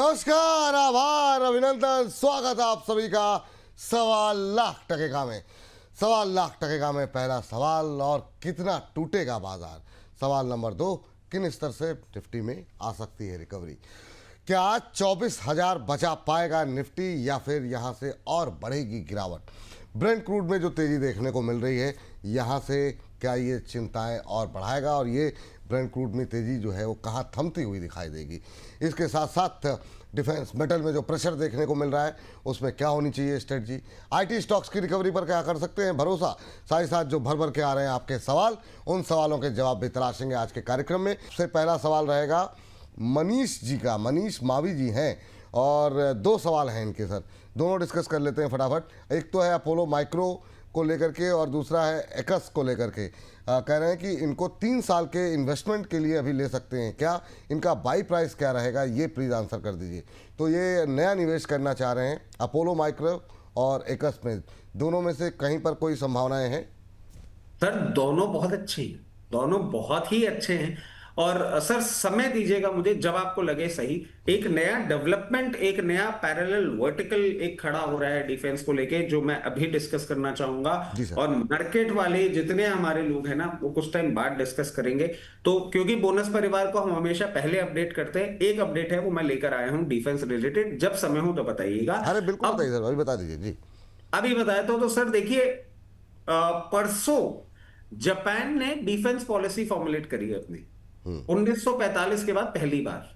नमस्कार, आभार, अभिनंदन, स्वागत है आप सभी का 1.25 लाख में। 1.25 लाख में पहला सवाल, और कितना टूटेगा बाजार। सवाल नंबर 2, किन स्तर से निफ्टी में आ सकती है रिकवरी। क्या आज 24,000 बचा पाएगा निफ्टी, या फिर यहां से और बढ़ेगी गिरावट। ब्रेंट क्रूड में जो तेजी देखने को मिल रही है, यहां से क्या ये चिंताएं और बढ़ाएगा, और ये ब्रेंट क्रूड में तेजी जो है वो कहाँ थमती हुई दिखाई देगी। इसके साथ साथ डिफेंस मेटल में जो प्रेशर देखने को मिल रहा है, उसमें क्या होनी चाहिए स्ट्रेटजी। आईटी स्टॉक्स की रिकवरी पर क्या कर सकते हैं भरोसा। साथ ही साथ जो भर के आ रहे हैं आपके सवाल, उन सवालों के जवाब भी तलाशेंगे आज के कार्यक्रम में। सबसे पहला सवाल रहेगा मनीष जी का। मनीष मावी जी हैं और 2 सवाल हैं इनके सर, दोनों डिस्कस कर लेते हैं फटाफट। एक तो है अपोलो माइक्रो को लेकर के, और दूसरा है एक्स को लेकर के। कह रहे हैं कि इनको 3 साल के इन्वेस्टमेंट के लिए अभी ले सकते हैं क्या, इनका बाई प्राइस क्या रहेगा, ये प्लीज़ आंसर कर दीजिए। तो ये नया निवेश करना चाह रहे हैं अपोलो माइक्रो और एक्स में, दोनों में से कहीं पर कोई संभावनाएं हैं? सर दोनों बहुत अच्छे हैं, दोनों बहुत ही अच्छे हैं। और सर समय दीजिएगा मुझे, जब आपको लगे सही। एक नया डेवलपमेंट, एक नया पैरेलल वर्टिकल एक खड़ा हो रहा है डिफेंस को लेके, जो मैं अभी डिस्कस करना चाहूंगा। जी सर। और मार्केट वाले जितने हमारे लोग हैं ना, वो कुछ टाइम बाद डिस्कस करेंगे। तो क्योंकि बोनस परिवार को हम हमेशा पहले अपडेट करते हैं, एक अपडेट है वो मैं लेकर आया हूं डिफेंस रिलेटेड। जब समय हो तो बताइएगा। अरे बिल्कुल अब बताइए सर, अभी बता दीजिए जी। अभी बताया तो सर देखिए, परसों जापान ने डिफेंस पॉलिसी फॉर्मुलेट करी है अपनी। 1945 के बाद पहली बार।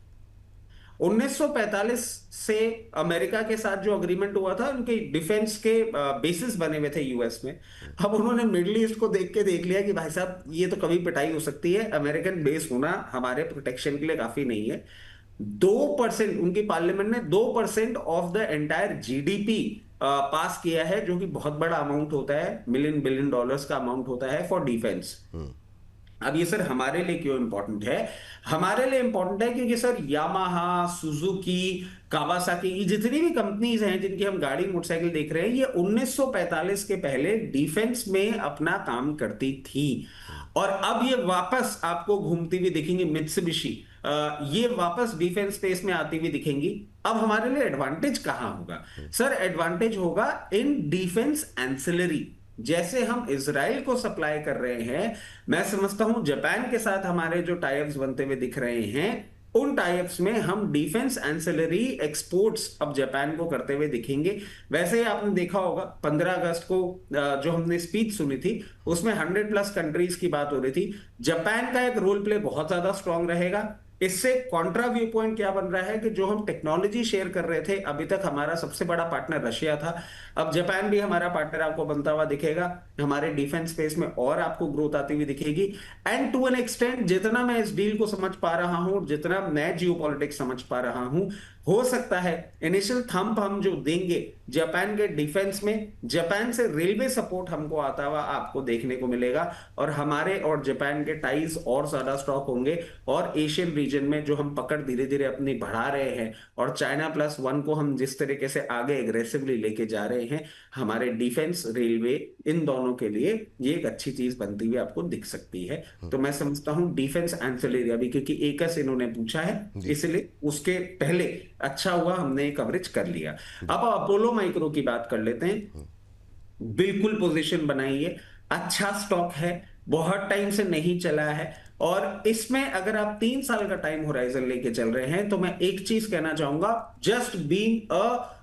1945 से अमेरिका के साथ जो अग्रीमेंट हुआ था, उनके डिफेंस के बेसिस बने हुए थे यूएस में। अब उन्होंने मिडिल ईस्ट को देख लिया कि भाई साहब ये तो कभी पिटाई हो सकती है, अमेरिकन बेस होना हमारे प्रोटेक्शन के लिए काफी नहीं है। 2%, उनकी पार्लियामेंट ने 2% ऑफ द एंटायर जीडीपी पास किया है, जो कि बहुत बड़ा अमाउंट होता है, मिलियन बिलियन डॉलर्स का अमाउंट होता है फॉर डिफेंस। अब ये सर हमारे लिए क्यों इंपॉर्टेंट है? हमारे लिए इंपॉर्टेंट है क्योंकि सर यामाहा, सुजुकी, कावासाकी, ये जितनी भी कंपनीज हैं जिनकी हम गाड़ी मोटरसाइकिल देख रहे हैं, ये 1945 के पहले डिफेंस में अपना काम करती थी। और अब ये वापस आपको घूमती हुई दिखेंगी। मित्सुबिशी ये वापस डिफेंस स्पेस में आती हुई दिखेंगी। अब हमारे लिए एडवांटेज कहां होगा? सर एडवांटेज होगा इन डिफेंस एंसिलरी। जैसे हम इजराइल को सप्लाई कर रहे हैं, मैं समझता हूं जापान के साथ हमारे जो टाइप्स बनते हुए दिख रहे हैं, उन टाइप्स में हम डिफेंस एंसिलरी एक्सपोर्ट्स अब जापान को करते हुए दिखेंगे। वैसे ही आपने देखा होगा 15 अगस्त को जो हमने स्पीच सुनी थी, उसमें 100+ कंट्रीज की बात हो रही थी। जापान का एक रोल प्ले बहुत ज्यादा स्ट्रांग रहेगा। इससे कॉन्ट्रा व्यू पॉइंट क्या बन रहा है कि जो हम टेक्नोलॉजी शेयर कर रहे थे, अभी तक हमारा सबसे बड़ा पार्टनर रशिया था, अब जापान भी हमारा पार्टनर आपको बनता हुआ दिखेगा। हमारे डिफेंस स्पेस में और आपको ग्रोथ आती हुई दिखेगी। एंड टू एन एक्सटेंट, जितना मैं इस डील को समझ पा रहा हूं, जितना मैं जियोपॉलिटिक्स समझ पा रहा हूं, हो सकता है इनिशियल थंप हम जो देंगे जापान के डिफेंस में, जापान से रेलवे सपोर्ट हमको आता हुआ आपको देखने को मिलेगा। और हमारे और जापान के टाइज और ज्यादा स्ट्रॉन्ग होंगे। और एशियन रीजन में जो हम पकड़ धीरे धीरे अपनी बढ़ा रहे हैं, और चाइना +1 को हम जिस तरीके से आगे एग्रेसिवली लेके जा रहे हैं, हमारे डिफेंस, रेलवे, इन दोनों के लिए ये एक अच्छी चीज बनती हुई आपको दिख सकती है। तो मैं समझता हूं डिफेंस एंसिलरी, अभी क्योंकि एकस इन्होंने पूछा है, इसलिए उसके पहले अच्छा हुआ हमने कवरेज कर लिया। अब अपोलो माइक्रो की बात कर लेते हैं। बिल्कुल पोजीशन बनाइए, अच्छा स्टॉक है, बहुत टाइम से नहीं चला है। और इसमें अगर आप 3 साल का टाइम होराइजन लेके चल रहे हैं, तो मैं एक चीज कहना चाहूंगा, just being a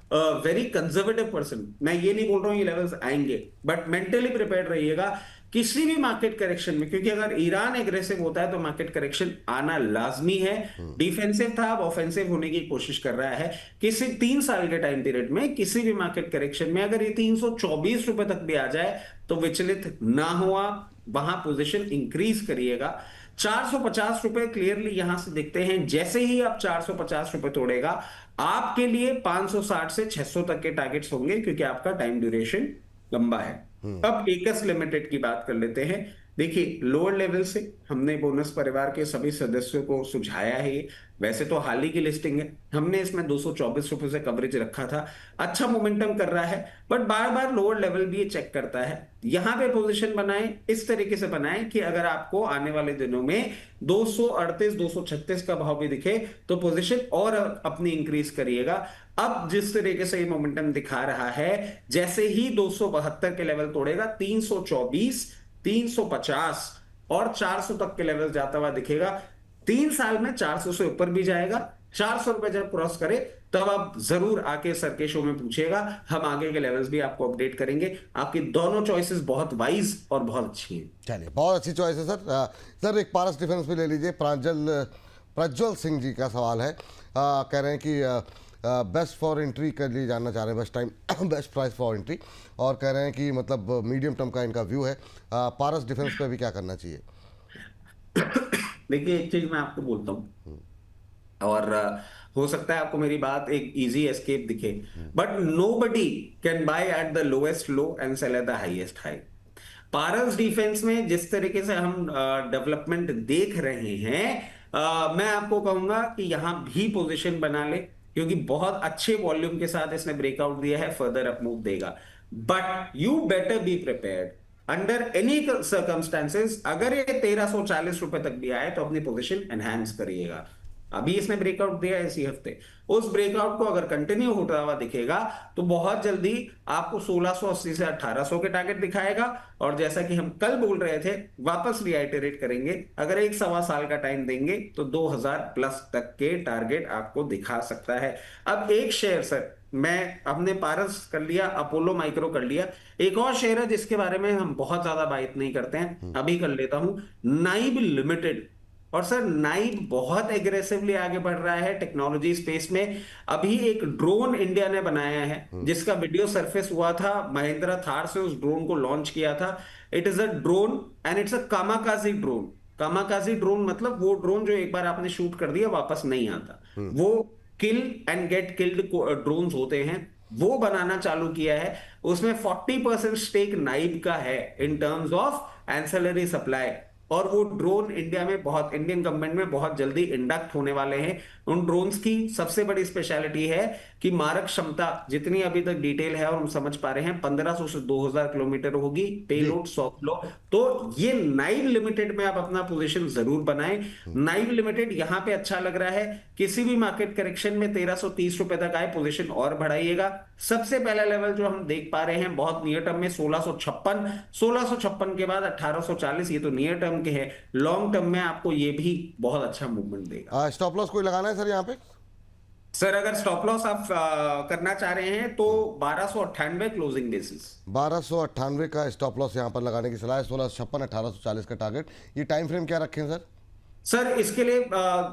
very conservative person, मैं ये नहीं बोल रहा हूं ये लेवल्स आएंगे, बट मेंटली प्रिपेयर्ड रहिएगा किसी भी मार्केट करेक्शन में, क्योंकि अगर ईरान एग्रेसिव होता है तो मार्केट करेक्शन आना लाजमी है। डिफेंसिव था, अब ऑफेंसिव होने की कोशिश कर रहा है। किसी 3 साल के टाइम पीरियड में किसी भी मार्केट करेक्शन में अगर ये 324 रुपए तक भी आ जाए, तो विचलित ना हो, आप वहां पोजीशन इंक्रीज करिएगा। 450 रुपए क्लियरली यहां से दिखते हैं। जैसे ही आप 450 रुपए तोड़ेगा, आपके लिए 560 से 600 तक के टारगेट्स होंगे, क्योंकि आपका टाइम ड्यूरेशन लंबा है। अब एकस लिमिटेड की बात कर लेते हैं। देखिए, लोअर लेवल से हमने बोनस परिवार के सभी सदस्यों को सुझाया है। वैसे तो हाल ही की लिस्टिंग है, हमने इसमें 224 रुपए से कवरेज रखा था। अच्छा मोमेंटम कर रहा है, but bar bar lower level भी ये चेक करता है। यहां पे पोजीशन बनाएं, इस तरीके से बनाएं कि अगर आपको आने वाले दिनों में 238 236 का भाव भी दिखे तो पोजीशन और अपनी इंक्रीज करिएगा। अब जिस तरीके से ये मोमेंटम दिखा रहा है, जैसे ही 272 के लेवल तोड़ेगा, 324 350 और 400 तक के लेवल जाता हुआ दिखेगा। 3 साल में 400 से ऊपर भी जाएगा। 400 रुपए जब क्रॉस करे तब आप जरूर आके सर के शो में पूछिएगा, हम आगे के लेवल्स भी आपको अपडेट करेंगे। आपकी दोनों चॉइसेस बहुत वाइज और बहुत अच्छी हैं। चलिए, बहुत अच्छी चॉइस है सर। सर एक पारस डिफेंस भी ले लीजिए। प्रज्वल सिंह जी का सवाल है। कह रहे हैं कि बेस्ट फॉर एंट्री के लिए जानना चाह रहे हैं, best time best price for entry, और कह रहे हैं कि मतलब मीडियम टर्म का इनका व्यू है। पारस डिफेंस पे भी क्या करना चाहिए? देखिए, एक चीज मैं आपको बोलता हूँ, और हो सकता है आपको मेरी बात एक इजी एस्केप दिखे, but nobody can buy at the lowest low and sell at the highest high. Paras defence में जिस तरीके से हम डेवलपमेंट देख रहे हैं, मैं आपको कहूंगा कि यहां भी पोजीशन बना ले, क्योंकि बहुत अच्छे वॉल्यूम के साथ इसने ब्रेकआउट दिया है, फर्दर अप मूव देगा। But you better be prepared under any circumstances. अगर ये 1340 रुपए तक भी आए तो अपनी पोजीशन एनहांस करिएगा। अभी इसने ब्रेकआउट दिया है इसी हफ्ते, उस ब्रेकआउट को अगर कंटिन्यू होता हुआ दिखेगा तो बहुत जल्दी आपको 1680 से 1800 के टारगेट दिखाएगा। और जैसा कि हम कल बोल रहे थे, वापस रिआइटरेट करेंगे, अगर 1-1.25 साल का टाइम देंगे तो 2000 प्लस तक के टारगेट आपको दिखा सकता है। अब एक शेयर सर, मैं हमने पारस कर लिया, अपोलो माइक्रो कर लिया, एक और शेयर है जिसके बारे में हम बहुत ज्यादा बात नहीं करते हैं, अभी कर लेता हूं, नाइब लिमिटेड। और सर, नाइब बहुत एग्रेसिवली आगे बढ़ रहा है टेक्नोलॉजी स्पेस में। अभी एक ड्रोन इंडिया ने बनाया है जिसका वीडियो सरफेस हुआ था, महिंद्रा थार से उस ड्रोन को लॉन्च किया था। It is a drone and it's a kamikaze drone. Kamikaze drone मतलब वो ड्रोन जो एक बार आपने शूट कर दिया वापस नहीं आता, वो किल एंड गेट किल्ड ड्रोन्स होते हैं, वो बनाना चालू किया है। उसमें 40% स्टेक नाइब का है in terms of ancillary supply. और वो ड्रोन इंडिया में बहुत, इंडियन गवर्नमेंट में बहुत जल्दी इंडक्ट होने वाले हैं। उन ड्रोन्स की सबसे बड़ी स्पेशलिटी है कि मारक क्षमता जितनी अभी तक डिटेल है और हम समझ पा रहे हैं 1500 से 2000 किलोमीटर होगी, पेलोड 100 किलो। तो ये नाइव लिमिटेड में आप अपना पोजीशन जरूर बनाएं। नाइव लिमिटेड यहां पे अच्छा लग रहा है, किसी भी मार्केट करेक्शन में 1330 रुपए तक आए पोजीशन और बढ़ाइएगा। सबसे पहला लेवल जो हम देख पा रहे हैं बहुत नियर टर्म में 1656 के बाद 1840, ये तो नियर टर्म के हैं। लॉन्ग टर्म में आपको ये भी बहुत अच्छा मूवमेंट देगा। स्टॉप लॉस कोई लगाना है सर यहाँ पे? सर, अगर स्टॉप लॉस आप करना चाह रहे हैं तो 1298 क्लोजिंग बेसिस। 1298 का स्टॉप लॉस यहाँ पर लगाने की सलाह है। 1656 1840 का टारगेट। ये टाइम फ्रेम क्या रखें सर? सर, इसके लिए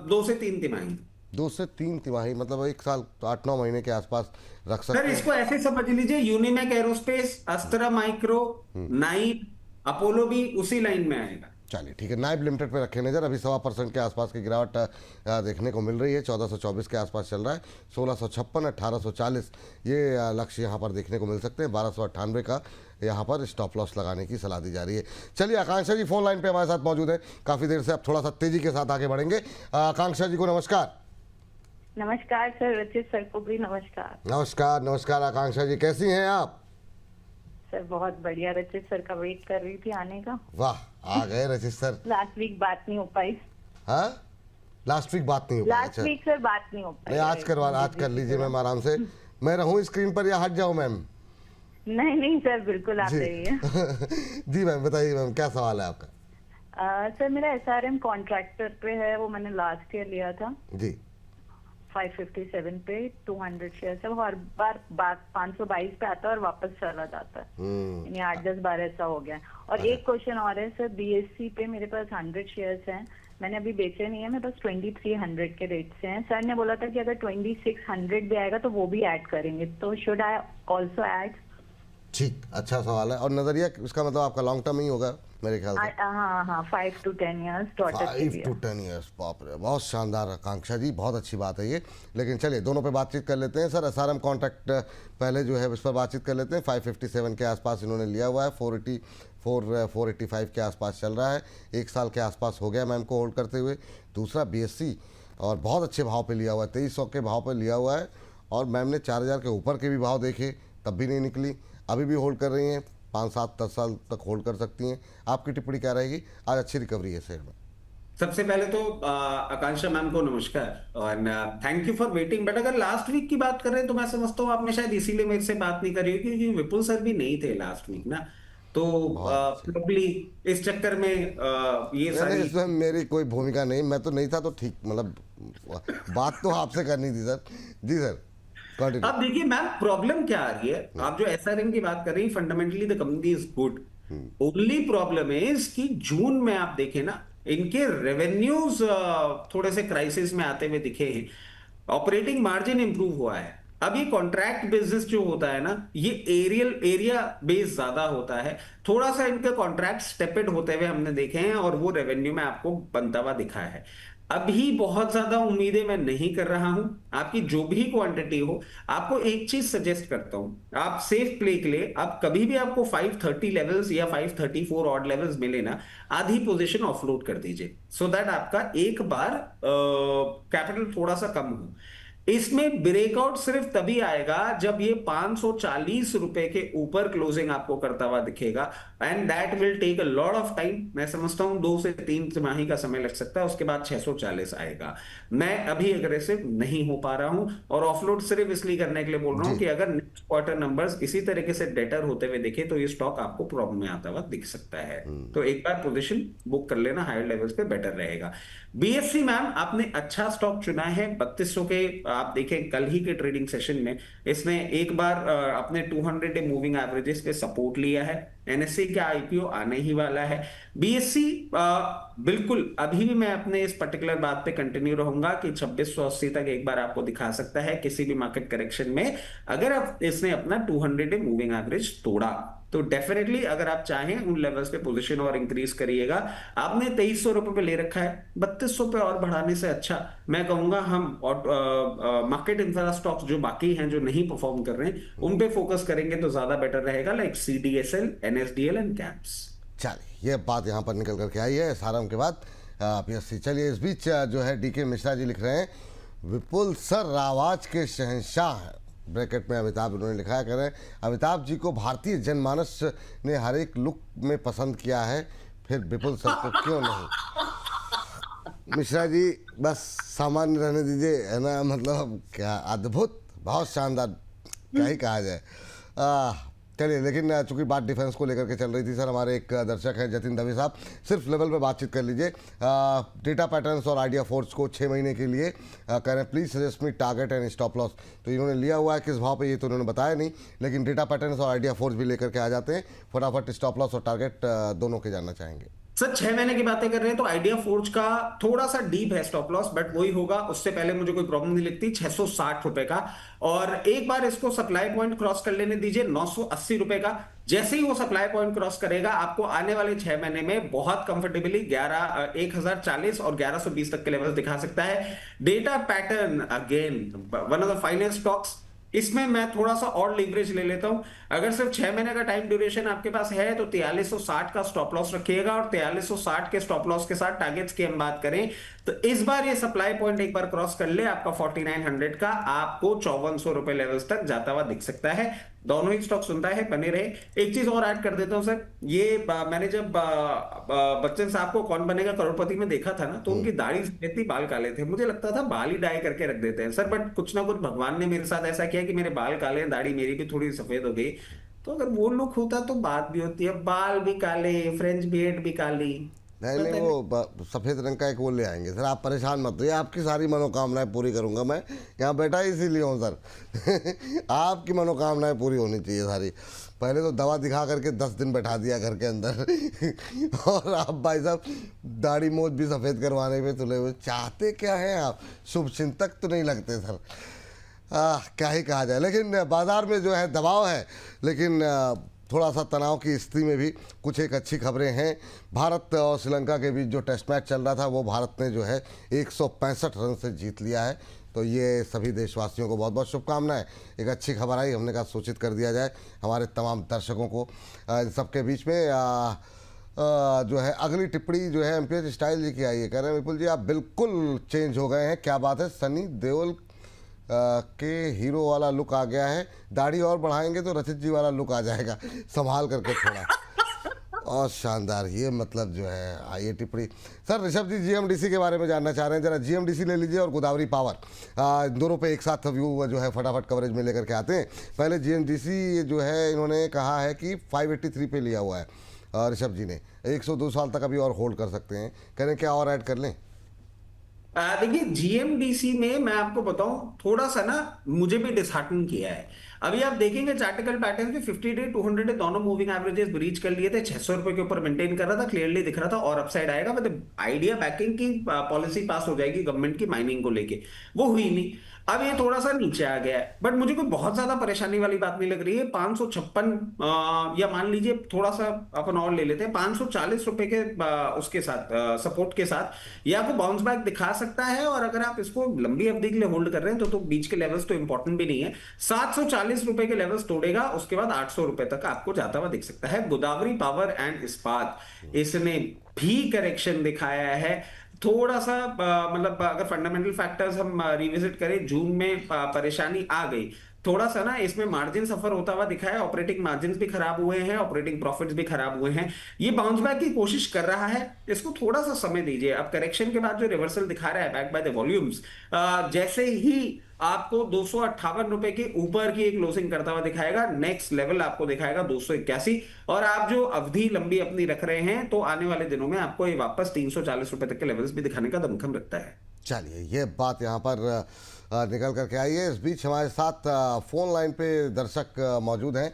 2 से 3 तिमाही। 2 से 3 तिमाही मतलब 1 साल, 8-9 महीने के आसपास रख सकते सर, हैं। इसको ऐसे समझ लीजिए, यूनिमैक एरोस्पेस, अस्त्रा माइक्रो, नाइब, अपोलो भी उसी लाइन में आएगा। चलिए ठीक है, नाइब लिमिटेड पे रखें नजर। अभी 1.25% के आसपास की गिरावट देखने को मिल रही है। 1424 के आसपास चल रहा है। 1656 1840 ये लक्ष्य यहाँ पर देखने को मिल सकते हैं। 1298 का यहाँ पर स्टॉप लॉस लगाने की सलाह दी जा रही है। चलिए, आकांक्षा जी फोन लाइन पे हमारे साथ मौजूद है। काफ़ी देर से, अब थोड़ा सा तेजी के साथ आगे बढ़ेंगे। आकांक्षा जी को नमस्कार। नमस्कार सर, रचित सर को भी नमस्कार। नमस्कार नमस्कार। आकांक्षा जी कैसी हैं आप? सर बहुत बढ़िया, रचित सर का वेट कर रही थी आने का। वाह, आ गए रचित सर। लास्ट वीक बात नहीं हो पाई। हाँ, लास्ट वीक बात नहीं हो पाई। लास्ट वीक सर बात नहीं हो पाई। नहीं, आज कर लीजिए मैम आराम से। मैं रहूं स्क्रीन पर या हट जाऊं मैम? नहीं नहीं सर, बिल्कुल आप रहिए। जी मैम, बताइए मैम, क्या सवाल है आपका? सर, मेरा SRM कॉन्ट्रैक्टर पे है, वो मैंने लास्ट ईयर लिया था जी। 557 पे 200 शेयर है। वो हर बार 522 पे आता है और वापस चला जाता है, यानी 8-10 बार ऐसा हो गया। और एक क्वेश्चन और है सर, BSC पे मेरे पास 100 शेयर्स हैं, मैंने अभी बेचे नहीं है, मेरे पास 2300 के रेट से हैं। सर ने बोला था कि अगर 2600 भी आएगा तो वो भी ऐड करेंगे, तो शुड आई ऑल्सो ऐड? ठीक, अच्छा सवाल है। और नजरिया इसका मतलब आपका लॉन्ग टर्म ही होगा मेरे ख्याल से। हाँ 5 to 10 years डॉटर के 5 लिए। to 10 ईयर्स, बाप रे, बहुत शानदार आकांक्षा जी, बहुत अच्छी बात है ये। लेकिन चलिए दोनों पे बातचीत कर लेते हैं सर। एसआरएम कॉन्ट्रैक्ट पहले जो है इस पर बातचीत कर लेते हैं। 557 के आसपास इन्होंने लिया हुआ है, 485 के आसपास चल रहा है, 1 साल के आसपास हो गया मैम को होल्ड करते हुए। दूसरा BSC, और बहुत अच्छे भाव पे लिया हुआ है, 2300 के भाव पे लिया हुआ है, और मैम ने 4000 के ऊपर के भी भाव देखे तब भी नहीं निकली, अभी भी होल्ड कर रही हैं, 5 7 10 साल तक होल्ड कर सकती हैं। आपकी टिप्पणी क्या रहेगी? आज अच्छी रिकवरी है शेयर में। सबसे पहले तो आकांक्षा मैम को नमस्कार और thank you for waiting. But अगर लास्ट वीक की बात करें तो मैं समझता हूँ आपने शायद इसीलिए मेरे से बात नहीं करी क्योंकि विपुल सर भी नहीं थे लास्ट वीक ना, तो प्रोबेबली इस चक्कर में ये नहीं, सारी इसमें मेरी कोई भूमिका नहीं, मैं तो नहीं था तो ठीक, मतलब बात तो आपसे करनी थी सर। जी सर, कंटिन्यू। अब देखिए मैम प्रॉब्लम क्या आ रही है, आप जो एसआरएम की बात कर रही हैं, fundamentally the company is good. Only problem is कि जून में आप देखें ना, इनके रेवेन्यूज थोड़े से क्राइसिस में आते हुए दिखे हैं, ऑपरेटिंग मार्जिन इंप्रूव हुआ है। अब ये कॉन्ट्रैक्ट बिजनेस जो होता है ना, ये एरिया बेस ज्यादा होता है, थोड़ा सा इनके कॉन्ट्रैक्ट स्टेपेड होते हुए हमने देखे हैं और वो रेवेन्यू में आपको बनता हुआ दिखा है। अभी बहुत ज्यादा उम्मीदें मैं नहीं कर रहा हूं, आपकी जो भी क्वांटिटी हो। आपको एक चीज सजेस्ट करता हूं, आप सेफ प्ले के लिए आप कभी भी आपको 530 लेवल्स या 534 ऑड लेवल्स मिले ना, आधी पोजीशन ऑफलोड कर दीजिए, सो दैट आपका एक बार कैपिटल थोड़ा सा कम हो। इसमें ब्रेकआउट सिर्फ तभी आएगा जब ये 540 रुपए के ऊपर क्लोजिंग आपको करता हुआ दिखेगा, and that will take a lot of time. मैं समझता हूं 2 से 3 तिमाही का समय लग सकता है, उसके बाद 640 आएगा। मैं अभी अग्रेसिव नहीं हो पा रहा हूं और ऑफलोड सिर्फ इसलिए करने के लिए बोल रहा हूं कि अगर नेक्स्ट क्वार्टर नंबर्स इसी तरीके से बेटर होते हुए दिखे तो ये स्टॉक आपको प्रॉब्लम में आता हुआ दिख सकता है। तो एक बार पोजीशन बुक कर लेना, हायर लेवल्स पे बेटर रहेगा। BSC मैम आपने अच्छा स्टॉक चुना है, 3200 के आप देखें कल ही के ट्रेडिंग सेशन में इसने एक बार अपने 200 डे मूविंग एवरेजेस पे सपोर्ट लिया है। NSE का IPO आने ही वाला है। BSC बिल्कुल अभी भी मैं अपने इस पर्टिकुलर बात पे कंटिन्यू रहूंगा कि 2680 तक एक बार आपको दिखा सकता है किसी भी मार्केट करेक्शन में, अगर अब इसने अपना 200 डे मूविंग एवरेज तोड़ा तो डेफिनेटली अगर आप चाहें उन लेवल्स पे पोजीशन और इंक्रीज करिएगा। आपने 2300 रुपए पे ले रखा है, 3200 पे और बढ़ाने से अच्छा मैं कहूंगा हम मार्केट इंफ्रा स्टॉक्स जो बाकी हैं जो नहीं परफॉर्म कर रहे हैं उन पे फोकस करेंगे तो ज्यादा बेटर रहेगा, like CDSL, NSDL and caps. चलिए, ये बात यहाँ पर निकल करके आई है एसआरएम के बाद PSC। चलिए, इस बीच जो है DK मिश्रा जी लिख रहे हैं, विपुल सर आवाज के शहंशाह हैं, ब्रैकेट में अमिताभ उन्होंने लिखा है। कह रहे हैं अमिताभ जी को भारतीय जनमानस ने हर एक लुक में पसंद किया है, फिर विपुल सर को क्यों नहीं? मिश्रा जी बस सामान्य रहने दीजिए, है ना, मतलब क्या अद्भुत, बहुत शानदार, क्या ही कहा जाए। चलिए, लेकिन चूंकि बात डिफेंस को लेकर के चल रही थी सर, हमारे एक दर्शक हैं जतिन दवे साहब, सिर्फ लेवल पे बातचीत कर लीजिए। डेटा पैटर्न्स और आइडिया फोर्स को 6 महीने के लिए कह रहे हैं please suggest me target and stop loss. तो इन्होंने लिया हुआ है, किस भाव पे ये तो उन्होंने बताया नहीं, लेकिन डेटा पैटर्न्स और आइडिया फोर्स भी लेकर के आ जाते हैं। फटाफट स्टॉप लॉस और टारगेट दोनों के जानना चाहेंगे सर। 6 महीने की बातें कर रहे हैं तो आइडिया फोर्ज का थोड़ा सा डीप है स्टॉप लॉस, बट वही होगा, उससे पहले मुझे कोई प्रॉब्लम नहीं लगती 660 रुपए का। और एक बार इसको सप्लाई पॉइंट क्रॉस कर लेने दीजिए 980 रुपए का। जैसे ही वो सप्लाई पॉइंट क्रॉस करेगा आपको आने वाले 6 महीने में बहुत कंफर्टेबली 1040 और 1120 तक के लेवल दिखा सकता है। Data pattern again one of the finest stocks, इसमें मैं थोड़ा सा और लीवरेज ले लेता हूं। अगर सिर्फ 6 महीने का टाइम ड्यूरेशन आपके पास है तो 4360 का स्टॉप लॉस रखिएगा, और 4360 के स्टॉप लॉस के साथ टारगेट्स की हम बात करें तो इस बार ये सप्लाई पॉइंट एक बार क्रॉस कर ले, आपका 4900 का आपको 5400 रुपए लेवल्स तक जाता हुआ दिख सकता है। दोनों ही स्टॉक सुनता है, बने रहे। एक चीज और ऐड कर देता हूं सर, ये मैंने जब बच्चन साहब को कौन बनेगा करोड़पति में देखा था ना, तो उनकी दाढ़ी सफेद थी, बाल काले थे, मुझे लगता था बाल ही डाई करके रख देते हैं सर, बट कुछ ना कुछ भगवान ने मेरे साथ ऐसा किया कि मेरे बाल काले हैं, दाढ़ी मेरी भी थोड़ी सफेद हो गई। तो अगर वो लुक होता तो बात भी होती है, बाल भी काले, फ्रेंच बियर्ड भी काली। नहीं, वो सफ़ेद रंग का एक वो ले आएंगे सर, आप परेशान मत होइए, आपकी सारी मनोकामनाएं पूरी करूंगा। मैं यहाँ बैठा ही इसीलिए हूँ सर आपकी मनोकामनाएं पूरी होनी चाहिए सारी। पहले तो दवा दिखा करके 10 दिन बैठा दिया घर के अंदर और आप भाई साहब दाढ़ी मोछ भी सफ़ेद करवाने पे तुले हुए, चाहते क्या हैं आप? शुभ चिंतक तो नहीं लगते सर। क्या ही कहा जाए, लेकिन बाजार में जो है दबाव है, लेकिन थोड़ा सा तनाव की स्थिति में भी कुछ एक अच्छी खबरें हैं। भारत और श्रीलंका के बीच जो टेस्ट मैच चल रहा था वो भारत ने जो है 165 रन से जीत लिया है। तो ये सभी देशवासियों को बहुत बहुत शुभकामनाएं। एक अच्छी खबर आई, हमने कहा सूचित कर दिया जाए हमारे तमाम दर्शकों को। इन सबके बीच में जो है अगली टिप्पणी जो है एमपीएच स्टाइल जी की आई है। कह रहे हैं विपुल जी आप बिल्कुल चेंज हो गए हैं, क्या बात है, सनी देओल के हीरो वाला लुक आ गया है, दाढ़ी और बढ़ाएंगे तो रचित जी वाला लुक आ जाएगा, संभाल करके थोड़ा। और शानदार, ये मतलब जो है आइए टिप्पणी। सर ऋषभ जी जीएमडीसी के बारे में जानना चाह रहे हैं, जरा जीएमडीसी ले लीजिए और गोदावरी पावर, दोनों पे एक साथ व्यू जो है फटाफट कवरेज में लेकर के आते हैं। पहले जीएमडीसी जो है इन्होंने कहा है कि 583 पे लिया हुआ है ऋषभ जी ने, 102 साल तक अभी और होल्ड कर सकते हैं, कह रहे हैं क्या और ऐड कर लें? देखिए जीएमडीसी में मैं आपको बताऊं, थोड़ा सा ना मुझे भी डिसहार्टन किया है। अभी आप देखेंगे चार्टिकल पैटर्न में 50 डे 200 डे दोनों मूविंग एवरेजेस ब्रीच कर लिए थे, 600 रुपए के ऊपर मेंटेन कर रहा था, क्लियरली दिख रहा था और अपसाइड आएगा, मतलब आइडिया बैकिंग की पॉलिसी पास हो जाएगी गवर्नमेंट की माइनिंग को लेके, वो हुई नहीं। अब ये थोड़ा सा नीचे आ गया है, बट मुझे कोई बहुत ज्यादा परेशानी वाली बात नहीं लग रही है। 556 या मान लीजिए थोड़ा सा अपन और ले लेते हैं 540 रुपए के उसके साथ सपोर्ट के साथ ये आपको बाउंस बैक दिखा सकता है। और अगर आप इसको लंबी अवधि के लिए होल्ड कर रहे हैं तो बीच के लेवल्स तो इंपॉर्टेंट भी नहीं है, 740 रुपए के लेवल्स तोड़ेगा, उसके बाद 800 रुपए तक आपको जाता हुआ दिख सकता है। गोदावरी पावर एंड इस्पात, इसने भी करेक्शन दिखाया है थोड़ा सा, मतलब अगर फंडामेंटल फैक्टर्स हम रिविजिट करें, जून में परेशानी आ गई थोड़ा सा ना, इसमें मार्जिन सफर होता हुआ दिखा है, ऑपरेटिंग मार्जिन भी खराब हुए हैं, ऑपरेटिंग प्रॉफिट्स भी खराब हुए हैं। ये बाउंस बैक की कोशिश कर रहा है, इसको थोड़ा सा समय दीजिए। अब करेक्शन के बाद जो रिवर्सल दिखा रहा है बैक बाय द वॉल्यूम्स, जैसे ही आपको 258 रुपए के ऊपर की एक क्लोजिंग करता हुआ दिखाएगा, नेक्स्ट लेवल आपको दिखाएगा 281, और आप जो अवधि लंबी अपनी रख रहे हैं तो आने वाले दिनों में आपको ये वापस 340 रुपए तक के लेवल्स भी दिखाने का दमखम रखता है। चलिए ये बात यहाँ पर निकल करके आई है। इस बीच हमारे साथ फोन लाइन पे दर्शक मौजूद हैं,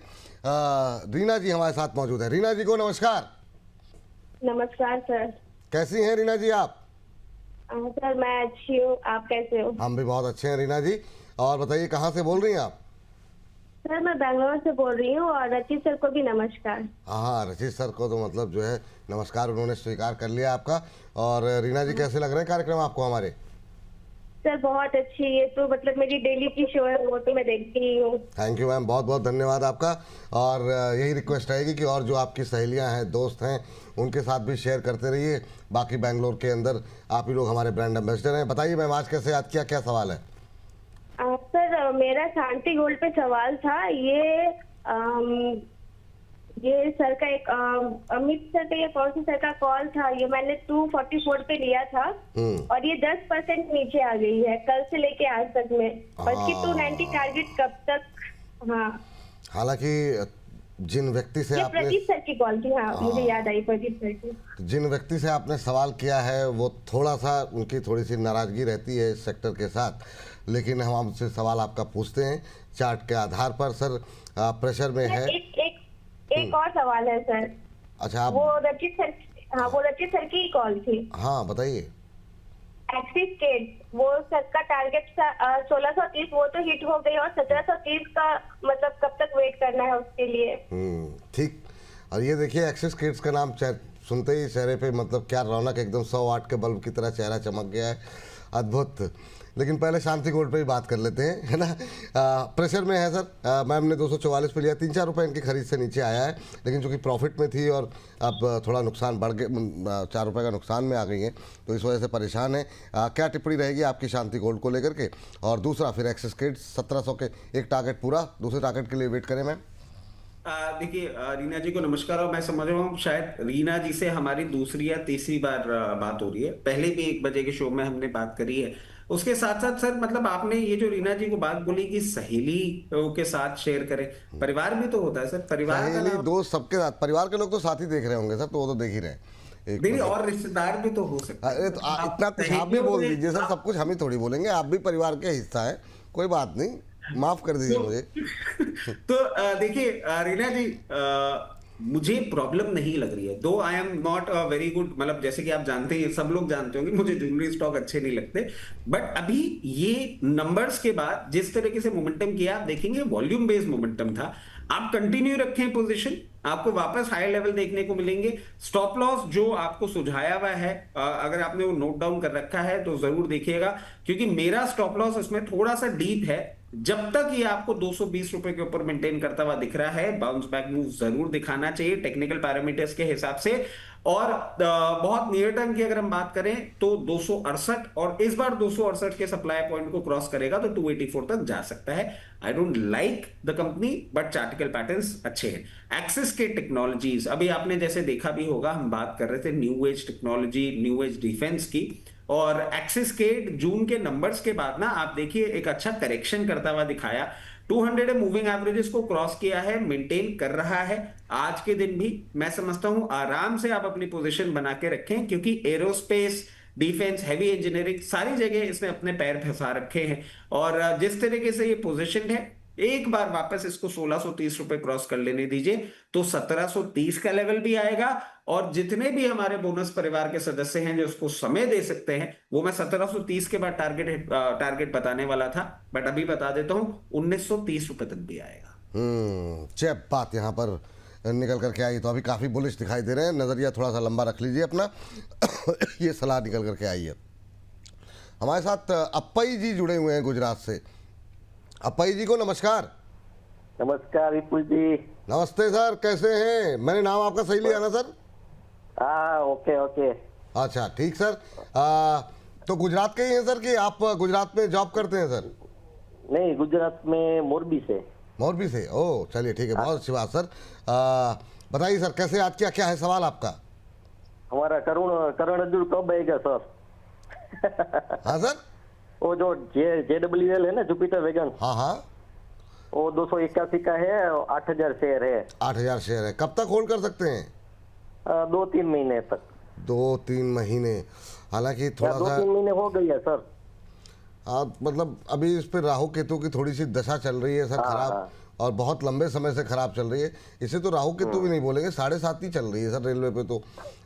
रीना जी हमारे साथ मौजूद है। रीना जी को नमस्कार। नमस्कार सर। कैसी हैं रीना जी आप? सर मैं अच्छी हूँ, आप कैसे हो? हम भी बहुत अच्छे हैं रीना जी। और बताइए कहाँ से बोल रही हैं आप? सर मैं बैंगलोर से बोल रही हूँ, और रचित सर को भी नमस्कार। हाँ रचित सर को तो मतलब जो है नमस्कार, उन्होंने स्वीकार कर लिया आपका। और रीना जी कैसे लग रहे हैं कार्यक्रम आपको हमारे? सर बहुत अच्छी, ये तो मतलब मेरी डेली की शो है, वो तो मैं देखती ही हूँ। थैंक यू मैम, बहुत बहुत धन्यवाद आपका। और यही रिक्वेस्ट रहेगी कि और जो आपकी सहेलियां हैं, दोस्त हैं, उनके साथ भी शेयर करते रहिए। बाकी बेंगलोर के अंदर आप ही लोग हमारे ब्रांड एम्बेसडर हैं। बताइए मैम आज कैसे याद किया, क्या सवाल है? सर मेरा शांति गोल्ड पे सवाल था। ये सर का एक अमित सर का या कौन सी सर का कॉल था, ये मैंने 244 पे लिया था और ये 10% नीचे आ गई है कल से लेके आज तक में, और इसकी 290 टारगेट कब तक? हाँ हालांकि जिन व्यक्ति से आपने, प्रदीप सर की कॉल थी। हाँ मुझे याद आई प्रदीप सर की। जिन व्यक्ति से आपने सवाल किया है वो थोड़ा सा उनकी थोड़ी सी नाराजगी रहती है इस सेक्टर के साथ, लेकिन हम आपसे सवाल आपका पूछते हैं चार्ट के आधार पर। सर प्रेशर में है। एक और सवाल है सर। अच्छा आप, वो रचित सर, हाँ वो रचित सर की कॉल थी। हाँ बताइए। एक्सिस केट, वो सर का टारगेट 1630, वो तो हिट हो गई, और 1730 का मतलब कब तक वेट करना है उसके लिए? ठीक। और ये देखिए एक्सिस किड्स का नाम सुनते ही चेहरे पे मतलब क्या रौनक, एकदम 100 वाट के बल्ब की तरह चेहरा चमक गया है, अद्भुत। लेकिन पहले शांति गोल्ड पे ही बात कर लेते हैं, है ना। प्रेशर में है सर, मैम ने 244 पे लिया, 3-4 रुपये इनकी खरीद से नीचे आया है, लेकिन चूंकि प्रॉफिट में थी और अब थोड़ा नुकसान बढ़ गए, 4 रुपये का नुकसान में आ गई हैं, तो इस वजह से परेशान है। क्या टिप्पणी रहेगी आपकी शांति गोल्ड को लेकर के? और दूसरा फिर एक्सिस किड्स 1700 के एक टारगेट पूरा, दूसरे टारगेट के लिए वेट करें मैम? देखिए रीना जी को नमस्कार। और मैं समझ रहा हूँ शायद रीना जी से हमारी दूसरी या तीसरी बार बात हो रही है, पहले भी 1 बजे के शो में हमने बात करी है। उसके साथ साथ सर मतलब आपने ये जो रीना जी को बात बोली कि सहेली के साथ शेयर करें, परिवार भी तो होता है सर, परिवार का नाम, दोस्त सबके साथ, परिवार के लोग तो साथ ही देख रहे होंगे सर, तो वो तो देख ही रहे हैं। नहीं और रिश्तेदार भी तो हो सकते हैं। अरे तो इतना कुछ आप भी बोल दीजिए सर, सब कुछ हम ही थोड़ी बोलेंगे, आप भी परिवार के हिस्सा है, कोई बात नहीं, माफ कर दीजिए मुझे। तो देखिए रीना जी, मुझे प्रॉब्लम नहीं लग रही है। दो I am not a very good, मतलब जैसे कि आप जानते हैं, सब लोग जानते होंगे, मुझे ज्वेलरी स्टॉक अच्छे नहीं लगते, बट अभी ये नंबर्स के बाद जिस तरीके से मोमेंटम किया, आप देखेंगे वॉल्यूम बेस्ड मोमेंटम था। आप कंटिन्यू रखें पोजीशन, आपको वापस हाई लेवल देखने को मिलेंगे। स्टॉप लॉस जो आपको सुझाया हुआ है, अगर आपने वो नोट डाउन कर रखा है तो जरूर देखिएगा, क्योंकि मेरा स्टॉप लॉस इसमें थोड़ा सा डीप है। जब तक ये आपको 220 रुपए के ऊपर मेंटेन करता हुआ दिख रहा है, बाउंस बैक मूव जरूर दिखाना चाहिए टेक्निकल पैरामीटर्स के हिसाब से। और बहुत नियर टर्म की अगर हम बात करें तो 268, और इस बार 268 के सप्लाई पॉइंट को क्रॉस करेगा तो 284 तक जा सकता है। I don't like the company, but chartical patterns अच्छे हैं। एक्सिस के टेक्नोलॉजीज, अभी आपने जैसे देखा भी होगा, हम बात कर रहे थे new age technology, new age defence की, और एक्सिस के जून के नंबर्स के बाद ना आप देखिए एक अच्छा करेक्शन करता हुआ दिखाया। 200 मूविंग एवरेजेस को क्रॉस किया है, मेंटेन कर रहा है। आज के दिन भी मैं समझता हूं आराम से आप अपनी पोजीशन बना के रखें, क्योंकि एरोस्पेस, डिफेंस, हैवी इंजीनियरिंग सारी जगह इसने अपने पैर फंसा रखे हैं। और जिस तरीके से ये पोजीशन है, एक बार वापस इसको 1630 रुपए क्रॉस कर लेने दीजिए तो 1730 का लेवल भी आएगा। और जितने भी हमारे बोनस परिवार के सदस्य हैं जो उसको समय दे सकते हैं, वो मैं 1730 के बाद टारगेट बताने वाला था, बट अभी बता देता हूं 1930 रुपए तक भी आएगा। जब बात यहाँ पर निकल करके आई तो अभी काफ़ी बुलिश दिखाई दे रहे हैं। नज़रिया थोड़ा सा लंबा रख लीजिए अपना। ये सलाह निकल करके आई है। हमारे साथ अप्पाई जी जुड़े हुए हैं गुजरात से। अप्पाई जी को नमस्कार। नमस्कार विपुल जी। नमस्ते सर, कैसे हैं? मैंने नाम आपका सही लिया ना सर? हाँ, ओके ओके। अच्छा ठीक सर। तो गुजरात के ही हैं सर कि आप गुजरात में जॉब करते हैं सर? नहीं, गुजरात में मोरबी से। मोरबी से? ओह चलिए ठीक है, बहुत अच्छी बात सर। बताइए सर, कैसे याद किया, क्या है सवाल आपका? हमारा करण अर्जुन कब आएगा सर? हाँ सर, वो जो JWL है ना, जुपिटर वैगन, हाँ हाँ, वो 281 का है, 8000 शेयर है। 8000 शेयर है। कब तक होल्ड कर सकते हैं? 2-3 महीने तक। 2-3 महीने? हालांकि थोड़ा सा 2-3 महीने हो गई है सर। मतलब अभी इस पर राहु केतु की थोड़ी सी दशा चल रही है सर, खराब, हाँ। और बहुत लंबे समय से खराब चल रही है। इसे तो राहु केतु भी नहीं बोलेंगे, 7.5 ही चल रही है सर रेलवे पे तो।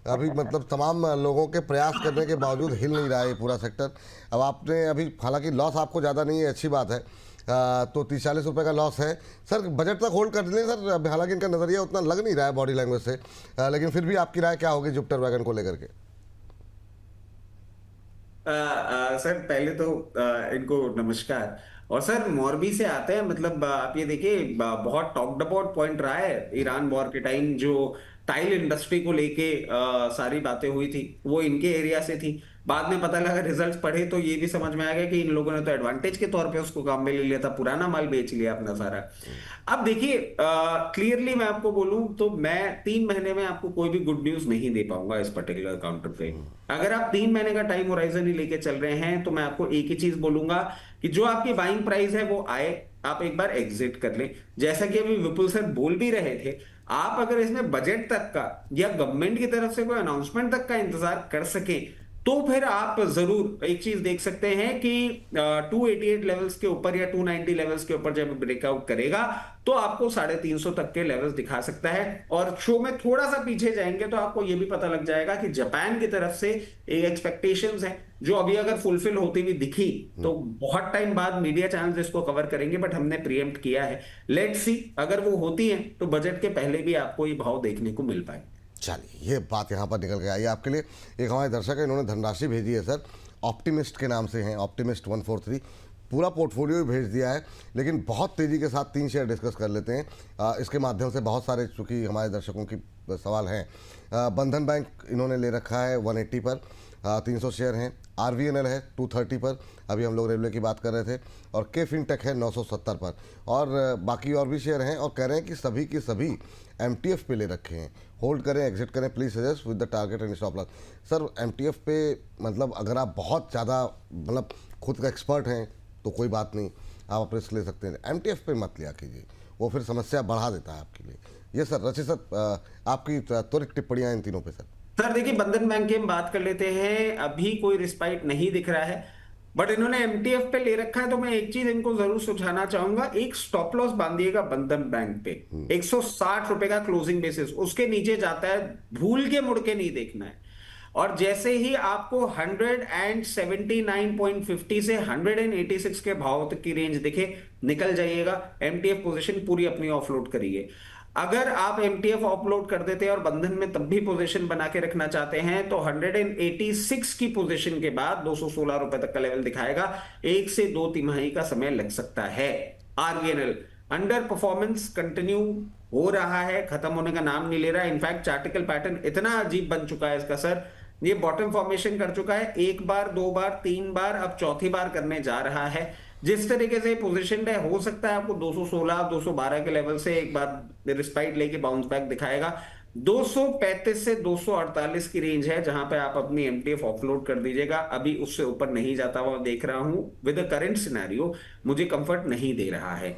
अभी मतलब तमाम लोगों के प्रयास करने के बावजूद हिल नहीं रहा है पूरा सेक्टर। अब आपने अभी, हालांकि लॉस आपको ज़्यादा नहीं है, अच्छी बात है। तो 30-40 रुपये का लॉस है सर। बजट तक होल्ड कर लें सर। हालांकि इनका नज़रिया उतना लग नहीं रहा है बॉडी लैंग्वेज से, लेकिन फिर भी आपकी राय क्या होगी जुपिटर वैगन को लेकर के? सर पहले तो इनको नमस्कार। और सर मोरबी से आते हैं, मतलब आप ये देखिए, बहुत टॉक्ड अबाउट पॉइंट रहा है ईरान वॉर के टाइम, जो टाइल इंडस्ट्री को लेके सारी बातें हुई थी, वो इनके एरिया से थी। बाद में पता लगा, रिजल्ट्स पढ़े तो ये भी समझ में आ गया कि इन लोगों ने तो एडवांटेज के तौर पे उसको काम में ले लिया था, पुराना माल बेच लिया अपना सारा। अब देखिए, क्लियरली मैं आपको बोलूं तो मैं 3 महीने में आपको कोई भी गुड न्यूज नहीं दे पाऊंगा इस पर्टिकुलर काउंटर पे। अगर आप 3 महीने का टाइम होराइजन ही लेके चल रहे हैं तो मैं आपको एक ही चीज बोलूंगा कि जो आपकी बाइंग प्राइस है वो आए, आप एक बार एग्जिट कर लें। जैसा कि अभी विपुल सर बोल भी रहे थे, आप अगर इसमें बजट तक का या गवर्नमेंट की तरफ से कोई अनाउंसमेंट तक का इंतजार कर सके तो फिर आप जरूर एक चीज देख सकते हैं कि 288 लेवल्स के ऊपर या 290 लेवल्स के ऊपर जब ब्रेकआउट करेगा तो आपको 350 तक के लेवल्स दिखा सकता है। और शो में थोड़ा सा पीछे जाएंगे तो आपको यह भी पता लग जाएगा कि जापान की तरफ से एक एक्सपेक्टेशंस है जो अभी अगर फुलफिल होती हुई दिखी तो बहुत टाइम बाद मीडिया चैनल्स इसको कवर करेंगे, बट हमने प्रीएम्प्ट किया है। लेट्स सी, अगर वो होती है तो बजट के पहले भी आपको ये भाव देखने को मिल पाए। चलिए, ये बात यहाँ पर निकल के आई आपके लिए। एक हमारे दर्शक है, इन्होंने धनराशि भेजी है सर, ऑप्टिमिस्ट के नाम से हैं, ऑप्टिमिस्ट 143, पूरा पोर्टफोलियो भेज दिया है, लेकिन बहुत तेज़ी के साथ 3 शेयर डिस्कस कर लेते हैं। इसके माध्यम से बहुत सारे, चूँकि हमारे दर्शकों की सवाल हैं। बंधन बैंक इन्होंने ले रखा है 180 पर, 300 शेयर हैं। RVNL है 230 पर, अभी हम लोग रेलवे की बात कर रहे थे, और के फिनटेक है 970 पर, और बाकी और भी शेयर हैं। और कह रहे हैं कि सभी के सभी MTF पे ले रखे हैं, होल्ड करें, एग्जिट करें, please suggest with the target and stop loss. Sir MTF पे मतलब अगर आप बहुत ज़्यादा मतलब खुद का एक्सपर्ट हैं तो कोई बात नहीं, आप रिस्क ले सकते हैं। MTF पे मत लिया कीजिए, वो फिर समस्या बढ़ा देता है आपके लिए। ये सर रचित सर, आपकी त्वरित टिप्पणियाँ इन तीनों पे सर। सर देखिए, बंधन बैंक की हम बात कर लेते हैं। अभी कोई रिस्पाइट नहीं दिख रहा है। बट इन्होंने एमटीएफ पे ले रखा है, तो मैं एक चीज इनको जरूर सुझाना चाहूंगा, एक स्टॉप लॉस बांधिएगा बंधन बैंक पे 160 रुपए का क्लोजिंग बेसिस, उसके नीचे जाता है, भूल के मुड़ के नहीं देखना है। और जैसे ही आपको 179.50 से 186 के भाव तक की रेंज दिखे, निकल जाइएगा, एमटीएफ पोजीशन पूरी अपनी ऑफलोड करिए। अगर आप एमटीएफ ऑफलोड कर देते हैं और बंधन में तब भी पोजीशन बना के रखना चाहते हैं, तो 186 की पोजीशन के बाद 216 रुपए तक का लेवल दिखाएगा। 1 से 2 तिमाही का समय लग सकता है। आरबीएनएल अंडर परफॉर्मेंस कंटिन्यू हो रहा है, खत्म होने का नाम नहीं ले रहा है। इनफैक्ट चार्टिकल पैटर्न इतना अजीब बन चुका है इसका सर, ये बॉटम फॉर्मेशन कर चुका है 1 बार 2 बार 3 बार, अब चौथी बार करने जा रहा है। जिस तरीके से पोजीशन है, हो सकता है आपको 216 212 के लेवल से एक बार रिस्पाइट लेके बाउंस बैक दिखाएगा। 235 से 248 की रेंज है जहां पे आप अपनी एमटीएफ ऑफलोड कर दीजिएगा। अभी उससे ऊपर नहीं जाता हुआ देख रहा हूं। विद द करंट सिनेरियो मुझे कंफर्ट नहीं दे रहा है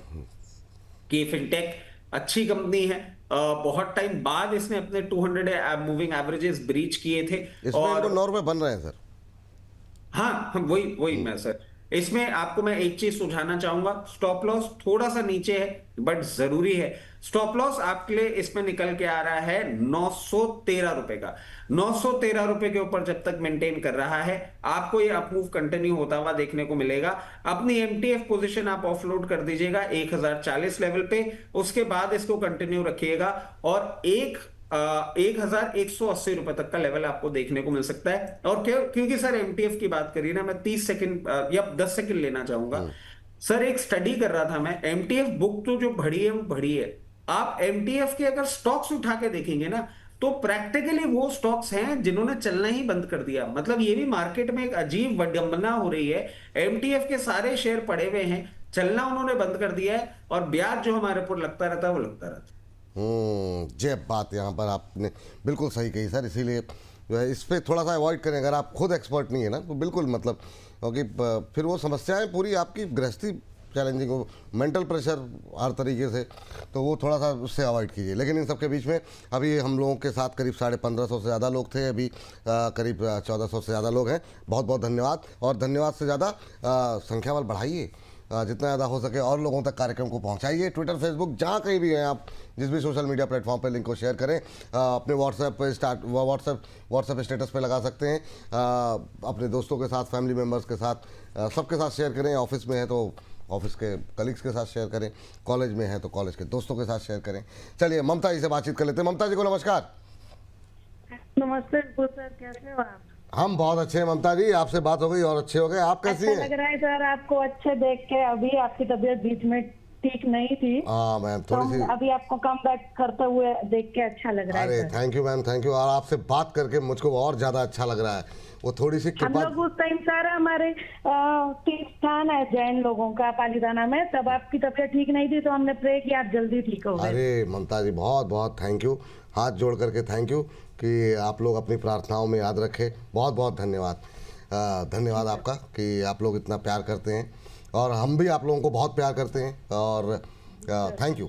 कि फिनटेक अच्छी कंपनी है। बहुत टाइम बाद इसने अपने 200 मूविंग एवरेजेस ब्रीच किए थे और 9 रुपए बन रहे हैं सर। हाँ, वही मैं सर, इसमें आपको मैं एक चीज सुझाना चाहूंगा, स्टॉप लॉस थोड़ा सा नीचे है बट जरूरी है। स्टॉप लॉस आपके लिए इसमें निकल के आ रहा है 913 रुपए का। 913 रुपए के ऊपर जब तक मेंटेन कर रहा है, आपको ये अपमूव कंटिन्यू होता हुआ देखने को मिलेगा। अपनी एमटीएफ पोजीशन आप ऑफलोड कर दीजिएगा 1040 लेवल पे, उसके बाद इसको कंटिन्यू रखिएगा और 1180 रुपए तक का लेवल आपको देखने को मिल सकता है। और क्योंकि सर एमटीएफ की बात करिए ना, मैं 30 सेकंड या 10 सेकंड लेना चाहूंगा। सर एक स्टडी कर रहा था मैं, एमटीएफ बुक तो जो बढ़ी है वो बढ़ी है। आप एमटीएफ के अगर स्टॉक्स उठा के देखेंगे ना, तो प्रैक्टिकली वो स्टॉक्स हैं जिन्होंने चलना ही बंद कर दिया। मतलब ये भी मार्केट में एक अजीब विडंबना हो रही है। एमटीएफ के सारे शेयर पड़े हुए हैं, चलना उन्होंने बंद कर दिया है, और ब्याज जो हमारे ऊपर लगता रहता है वो लगता रहता है। ये बात यहाँ पर आपने बिल्कुल सही कही सर। इसीलिए जो है इस पर थोड़ा सा अवॉइड करें। अगर आप खुद एक्सपर्ट नहीं है ना, तो बिल्कुल मतलब, क्योंकि फिर वो समस्याएं पूरी आपकी गृहस्थी चैलेंजिंग हो, मेंटल प्रेशर हर तरीके से, तो वो थोड़ा सा उससे अवॉइड कीजिए। लेकिन इन सब के बीच में अभी हम लोगों के साथ करीब 1550 से ज़्यादा लोग थे, अभी करीब 1400 से ज़्यादा लोग हैं। बहुत बहुत धन्यवाद, और धन्यवाद से ज़्यादा संख्या बल बढ़ाइए, जितना ज़्यादा हो सके और लोगों तक कार्यक्रम को पहुंचाइए। ट्विटर, फेसबुक, जहाँ कहीं भी हैं आप, जिस भी सोशल मीडिया प्लेटफॉर्म पे लिंक को शेयर करें। अपने व्हाट्सएप स्टेटस पे लगा सकते हैं, अपने दोस्तों के साथ, फैमिली मेम्बर्स के साथ, सबके साथ शेयर करें। ऑफिस में है तो ऑफिस के कलीग्स के साथ शेयर करें, कॉलेज में है तो कॉलेज के दोस्तों के साथ शेयर करें। चलिए ममता जी से बातचीत कर लेते हैं। ममता जी को नमस्कार। नमस्ते सर, कैसे हो आप? हम बहुत अच्छे हैं ममता जी, आपसे बात हो गई और अच्छे हो गए। आप कैसी हैं? अच्छा लग रहा है सर आपको अच्छे देख के। अभी आपकी तबीयत बीच में ठीक नहीं थी। हाँ मैम, थोड़ी सी अभी आपको कम बैक करते हुए देख के अच्छा लग रहा है। अरे thank you ma'am, thank you. और आपसे बात करके मुझको और ज्यादा अच्छा लग रहा है। वो थोड़ी सी हम लोग उस टाइम सर हमारे तीर्थ स्थान है जैन लोगों का पालीताना में, तब आपकी तबीयत ठीक नहीं थी, तो हमने प्रे किया आप जल्दी ठीक हो गए। अरे ममता जी बहुत बहुत थैंक यू, हाथ जोड़ करके थैंक यू कि आप लोग अपनी प्रार्थनाओं में याद रखें। बहुत बहुत धन्यवाद। धन्यवाद आपका कि आप लोग इतना प्यार करते हैं, और हम भी आप लोगों को बहुत प्यार करते हैं। और थैंक यू।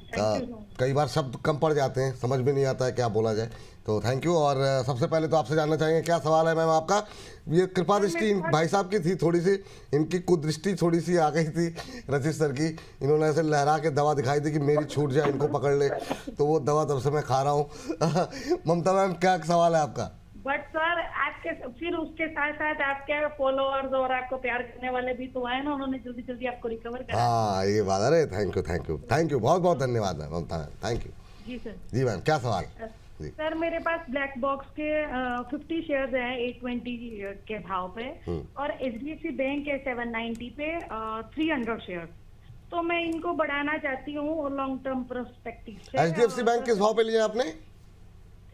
कई बार शब्द कम पड़ जाते हैं, समझ में नहीं आता है क्या बोला जाए, तो थैंक यू। और सबसे पहले तो आपसे जानना चाहेंगे क्या सवाल है मैम आपका? ये कृपा दृष्टि भाई साहब की थी, थोड़ी सी इनकी कुदृष्टि थोड़ी सी आ गई थी रचित सर की। इन्होंने ऐसे लहरा के दवा दिखाई थी कि मेरी छूट जाए, इनको पकड़ ले, तो वो दवा तब से मैं खा रहा हूँ। ममता मैम क्या सवाल है आपका? बट सर आपके फिर उसके साथ साथ आपके फॉलोअर्स और आपको प्यार करने वाले भी तो आए ना, उन्होंने जल्दी जल्दी आपको रिकवर करा। हाँ ये बात, अरे thank you thank you thank you, बहुत बहुत धन्यवाद ma'am Mamta ma'am, thank you. जी सर। जी मैम क्या सवाल? जी सर मेरे पास ब्लैक बॉक्स के 50 शेयर्स हैं 820 के भाव पे, और HDFC बैंक है 790 पे 300 शेयर्स। तो मैं इनको बढ़ाना चाहती हूँ लॉन्ग टर्म पर्सपेक्टिव से। HDFC बैंक किस भाव पे लिया आपने?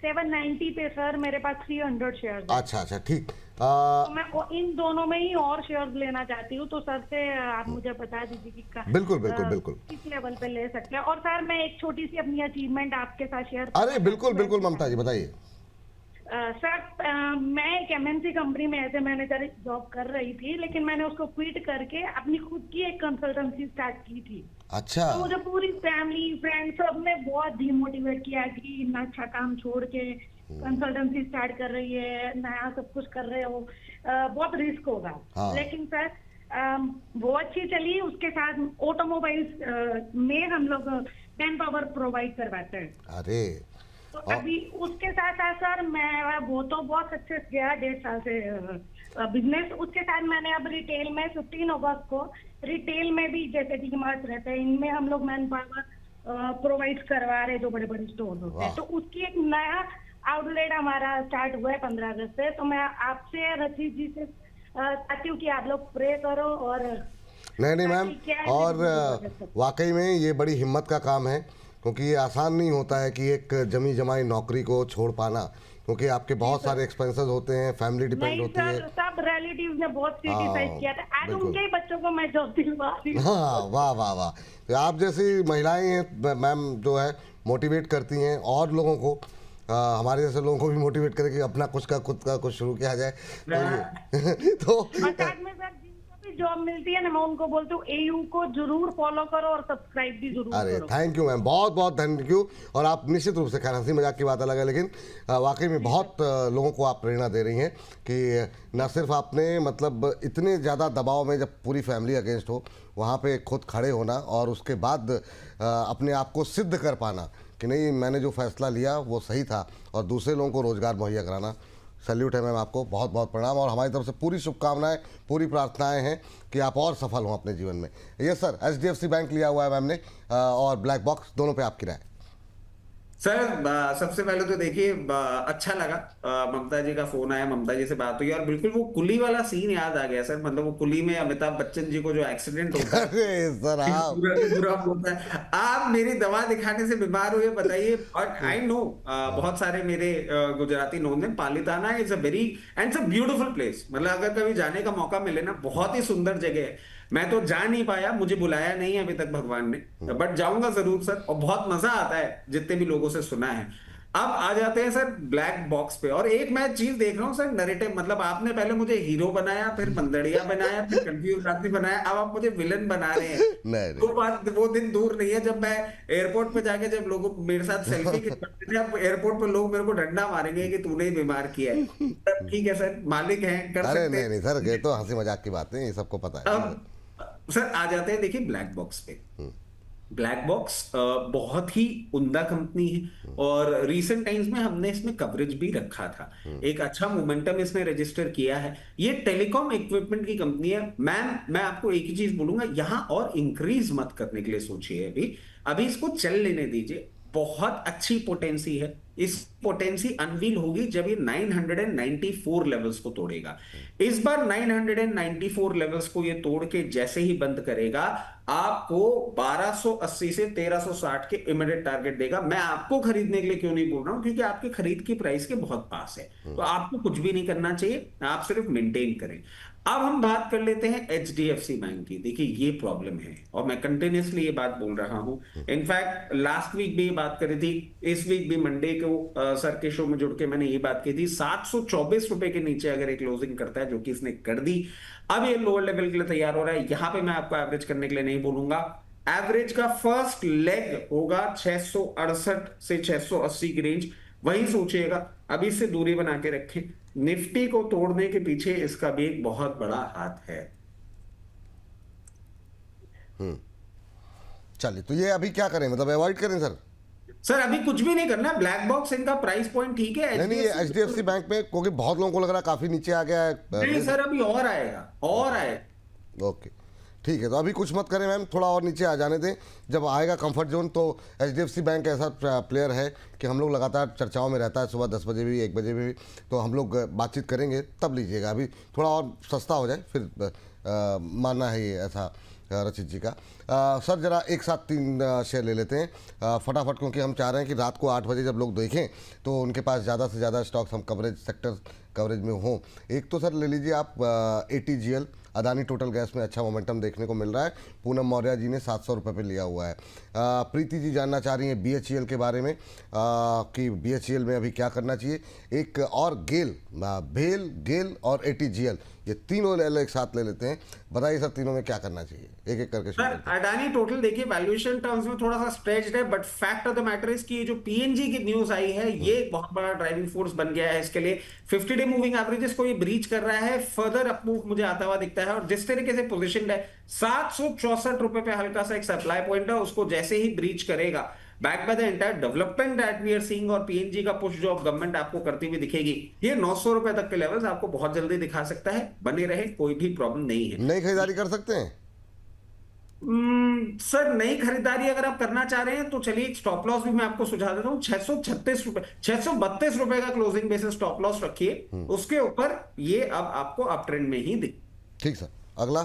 790 पे सर, मेरे पास 300 शेयर्स। अच्छा अच्छा ठीक। तो मैं इन दोनों में ही और शेयर्स लेना चाहती हूँ, तो सर से आप मुझे बता दीजिए कि बिल्कुल बिल्कुल बिल्कुल किस लेवल पे ले सकते हैं। और सर मैं एक छोटी सी अपनी अचीवमेंट आपके साथ शेयर। अरे बिल्कुल बिल्कुल ममता जी बताइए। सर मैं एक MNC कंपनी में एज ए मैनेजर जॉब कर रही थी, लेकिन मैंने उसको क्विट करके अपनी खुद की एक कंसल्टेंसी स्टार्ट की थी। अच्छा। तो मुझे पूरी फैमिली फ्रेंड्स सब ने बहुत डिमोटिवेट किया कि इतना अच्छा काम छोड़ के कंसल्टेंसी स्टार्ट कर रही है, नया सब कुछ कर रहे हो, बहुत रिस्क होगा। हाँ। लेकिन सर वो अच्छी चली। उसके साथ ऑटोमोबाइल्स में हम लोग मैन पावर प्रोवाइड करवाते हैं। अरे तो अभी उसके साथ साथ सर मैं वो तो बहुत सक्सेस गया 1.5 साल से बिजनेस। उसके साथ मैंने अब रिटेल में 15 अगस्त को रिटेल में भी जैसे डी मार्ट रहते हैं, इनमें हम लोग मैन पावर प्रोवाइड करवा रहे, जो बड़े बड़े स्टोर होते हैं। तो उसकी एक नया आउटलेट हमारा स्टार्ट हुआ है 15 अगस्त से। तो मैं आपसे रचित जी से चाहती हूँ कि आप लोग प्रे करो। और नहीं मैम, और वाकई में ये बड़ी हिम्मत का काम है, क्योंकि ये आसान नहीं होता है कि एक जमी जमाई नौकरी को छोड़ पाना, क्योंकि आपके बहुत सारे एक्सपेंसेस होते हैं, फैमिली डिपेंड नहीं होती है। सर, सब रिलेटिव्स ने बहुत क्रिटिसाइज किया था। आज बिल्कुल। उनके ही बच्चों को मैं जॉब दिलवा रही हूँ। हाँ, वाह वाह वाह। तो आप जैसी महिलाएं हैं मैम, जो है मोटिवेट करती हैं और लोगों को, हमारे जैसे लोगों को भी मोटिवेट करें कि अपना खुद का कुछ शुरू किया जाए। तो और साथ में सर जिनको भी जॉब मिलती है ना, मैं उनको बोलती हूँ AU को जरूर फॉलो करो और सब्सक्राइब भी जरूर अरे करो। थैंक यू मैम, बहुत बहुत थैंक यू। और आप निश्चित रूप से, खैर हंसी मजाक की बात अलग है, लेकिन वाकई में बहुत लोगों को आप प्रेरणा दे रही हैं कि न सिर्फ आपने मतलब इतने ज़्यादा दबाव में जब पूरी फैमिली अगेंस्ट हो, वहाँ पे खुद खड़े होना और उसके बाद अपने आप को सिद्ध कर पाना कि नहीं, मैंने जो फैसला लिया वो सही था, और दूसरे लोगों को रोज़गार मुहैया कराना। सैल्यूट है मैम, आपको बहुत बहुत प्रणाम, और हमारी तरफ से पूरी शुभकामनाएं, पूरी प्रार्थनाएं हैं कि आप और सफल हों अपने जीवन में। ये सर HDFC बैंक लिया हुआ है मैम ने, और ब्लैक बॉक्स, दोनों पे आपकी राय। सर सबसे पहले तो देखिए अच्छा लगा, ममता जी का फोन आया, ममता जी से बात हुई, और बिल्कुल वो कुली वाला सीन याद आ गया सर। मतलब वो कुली में अमिताभ बच्चन जी को जो एक्सीडेंट होता है, अरे सर आप बुरा होता है। आप मेरी दवा दिखाने से बीमार हुए बताइए। और आई नो बहुत सारे मेरे गुजराती नोन है। Palitana is a very and it's a beautiful place. मतलब अगर कभी जाने का मौका मिले ना, बहुत ही सुंदर जगह है। मैं तो जा नहीं पाया, मुझे बुलाया नहीं है अभी तक भगवान ने, बट जाऊंगा जरूर सर, और बहुत मजा आता है जितने भी लोगों से सुना है। अब आ जाते हैं सर ब्लैक बॉक्स पे, और एक मैं चीज देख रहा हूँ सर, नैरेटिव। मतलब आपने पहले मुझे हीरो बनाया, फिर बंदड़िया बनाया, फिर कंफ्यूज आदमी बनाया, अब आप मुझे विलन बना रहे हैं। नहीं, वो बात, वो दिन दूर नहीं है जब मैं एयरपोर्ट पे जाके, जब लोगों मेरे साथ सेल्फी खिंचवाते थे, अब एयरपोर्ट पे लोग मेरे को डंडा मारेंगे कि तूने ही बीमार किया है। तब ठीक है सर, मालिक हैं, कर अरे सकते हैं। नहीं सर, ये तो हंसी मजाक की बात है, ये सबको पता है। अब सर आ जाते हैं, देखिए ब्लैक बॉक्स पे। ब्लैक बॉक्स बहुत ही उम्दा कंपनी है, और रीसेंट टाइम्स में हमने इसमें कवरेज भी रखा था। एक अच्छा मोमेंटम इसमें रजिस्टर किया है। ये टेलीकॉम इक्विपमेंट की कंपनी है मैम। मैं आपको एक ही चीज बोलूंगा, यहां और इंक्रीज मत करने के लिए सोचिए, अभी इसको चल लेने दीजिए। बहुत अच्छी पोटेंसी है। इस पोटेंसी अनवील होगी जब ये 994 लेवल्स को तोड़ेगा। इस बार 994 लेवल्स को ये तोड़ के जैसे ही बंद करेगा, आपको 1280 से 1360 के इमीडिएट टारगेट देगा। मैं आपको खरीदने के लिए क्यों नहीं बोल रहा हूं, क्योंकि आपके खरीद की प्राइस के बहुत पास है, तो आपको कुछ भी नहीं करना चाहिए, आप सिर्फ मेंटेन करें। अब हम बात कर लेते हैं HDFC बैंक की। देखिए ये प्रॉब्लम है, और मैं कंटिन्यूसली ये बात बोल रहा हूं। इनफैक्ट लास्ट वीक भी ये बात करी थी, इस वीक भी मंडे को सर के शो में जुड़ के मैंने ये बात की थी। 724 रुपए के नीचे अगर एक क्लोजिंग करता है, जो कि इसने कर दी, अब ये लोअर लेवल के लिए तैयार हो रहा है। यहां पे मैं आपको एवरेज करने के लिए नहीं बोलूंगा। एवरेज का फर्स्ट लेग होगा 668 से 680 की रेंज, वही सोचिएगा। अभी इससे दूरी बना के रखें। निफ्टी को तोड़ने के पीछे इसका भी एक बहुत बड़ा हाथ है। चलिए, तो ये अभी क्या करें, मतलब अवॉइड करें सर? सर अभी कुछ भी नहीं करना। ब्लैक बॉक्स इनका प्राइस पॉइंट ठीक है। नहीं ये HDFC बैंक में, क्योंकि बहुत लोगों को लग रहा है काफी नीचे आ गया है। नहीं सर, अभी और आएगा, और आएगा। ओके ठीक है, तो अभी कुछ मत करें मैम, थोड़ा और नीचे आ जाने दें। जब आएगा कंफर्ट जोन, तो HDFC बैंक ऐसा प्लेयर है कि हम लोग लगातार चर्चाओं में रहता है, सुबह 10 बजे भी, 1 बजे भी, तो हम लोग बातचीत करेंगे, तब लीजिएगा। अभी थोड़ा और सस्ता हो जाए, फिर मानना है ये ऐसा रचित जी का। सर जरा एक साथ 3 शेयर ले लेते हैं फटाफट, क्योंकि हम चाह रहे हैं कि रात को 8 बजे जब लोग देखें तो उनके पास ज़्यादा से ज़्यादा स्टॉक्स हम कवरेज, सेक्टर कवरेज में हों। एक तो सर ले लीजिए आप ATGL, अदानी टोटल गैस में अच्छा मोमेंटम देखने को मिल रहा है। पूनम मौर्य जी ने 700 रुपये पे लिया हुआ है। प्रीति जी जानना चाह रही हैं BHEL के बारे में, कि BHEL में अभी क्या करना चाहिए। एक और गेल, भेल, गेल और ATGL, ये तीनों एक साथ ले लेते हैं। बताइए सर, तीनों में क्या करना चाहिए, एक एक करके। सर अडानी टोटल देखिए वैल्यूएशन टर्म्स में थोड़ा सा स्ट्रेच्ड है, but fact of the matter is कि ये जो PNG की न्यूज आई है, ये एक बहुत बड़ा ड्राइविंग फोर्स बन गया है इसके लिए। 50 डे मूविंग एवरेजेस को ये ब्रीच कर रहा है, फर्दर अपमूव मुझे आता हुआ दिखता है। और जिस तरीके से पोजीशन है 764 पे हल्का सा एक सप्लाई पॉइंट है, उसको जैसे ही ब्रीच करेगा, back by the entire development that we are seeing और पीएनजी का पुश जो गवर्नमेंट आपको करती हुई दिखेगी, ये 900 रुपए तक के लेवल्स आपको बहुत जल्दी दिखा सकता है। बने रहे, कोई भी प्रॉब्लम नहीं है। नई खरीदारी कर सकते हैं? सर नई खरीदारी अगर आप करना चाह रहे हैं तो चलिए एक स्टॉप लॉस भी मैं आपको सुझा देता हूं। 636 रुपए, 632 रुपए का क्लोजिंग बेसिस स्टॉप लॉस रखिए, उसके ऊपर ये अब आपको अप ट्रेंड में ही दिख। ठीक सर, अगला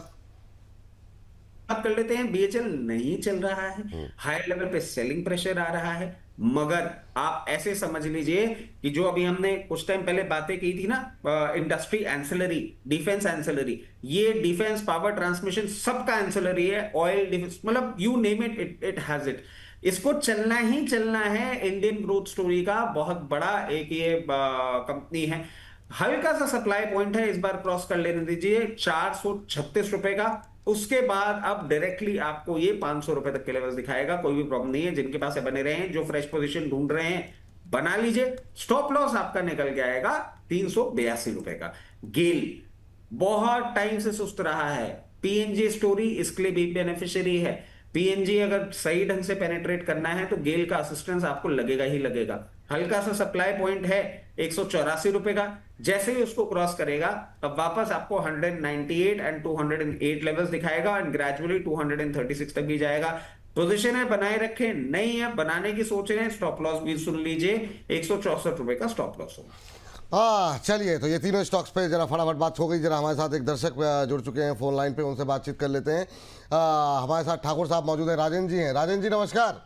बात कर लेते हैं। बीएचएल नहीं चल रहा है, हाई लेवल पे सेलिंग प्रेशर आ रहा है, मगर आप ऐसे समझ लीजिए कि जो अभी हमने कुछ टाइम पहले बातें की थी ना, इंडस्ट्री एंसिलरी, डिफेंस एंसिलरी, ये डिफेंस, पावर ट्रांसमिशन सबका एंसिलरी है, ऑयल, डिफेंस, मतलब you name it, it has it. इसको चलना ही चलना है। इंडियन ग्रोथ स्टोरी का बहुत बड़ा एक ये कंपनी है। हल्का सा सप्लाई पॉइंट है, इस बार क्रॉस कर लेने दीजिए 436 रुपए का। उसके बाद अब डायरेक्टली आपको ये 500 रुपए तक के लेवल्स दिखाएगा, कोई भी प्रॉब्लम नहीं है। जिनके पास बने रहे हैं, जो फ्रेश पोजीशन ढूंढ रहे हैं, बना लीजिए। स्टॉप लॉस आपका निकल के आएगा 382 रुपए का। गेल बहुत टाइम से सुस्त रहा है, पीएनजी स्टोरी इसके लिए भी बेनिफिशियरी है। पीएनजी अगर सही ढंग से पेनेट्रेट करना है तो गेल का असिस्टेंस आपको लगेगा ही लगेगा। हल्का सा सप्लाई पॉइंट है 184 रुपए का, जैसे ही उसको क्रॉस करेगा अब वापस आपको 198 एंड 208 लेवल्स दिखाएगा एंड ग्रेजुअली 236 तक भी जाएगा। पोजीशन है बनाए रखें, नहीं है बनाने की सोच रहे हैं, स्टॉप लॉस भी सुन लीजिए, 164 रुपए का स्टॉप लॉस होगा। हाँ चलिए, तो ये तीनों स्टॉक्स पे जरा फटाफट बात हो गई। जरा हमारे साथ एक दर्शक जुड़ चुके हैं फोन लाइन पे, उनसे बातचीत कर लेते हैं। हमारे साथ ठाकुर साहब मौजूद हैं, राजेंद्र जी हैं। राजेंद्र जी नमस्कार।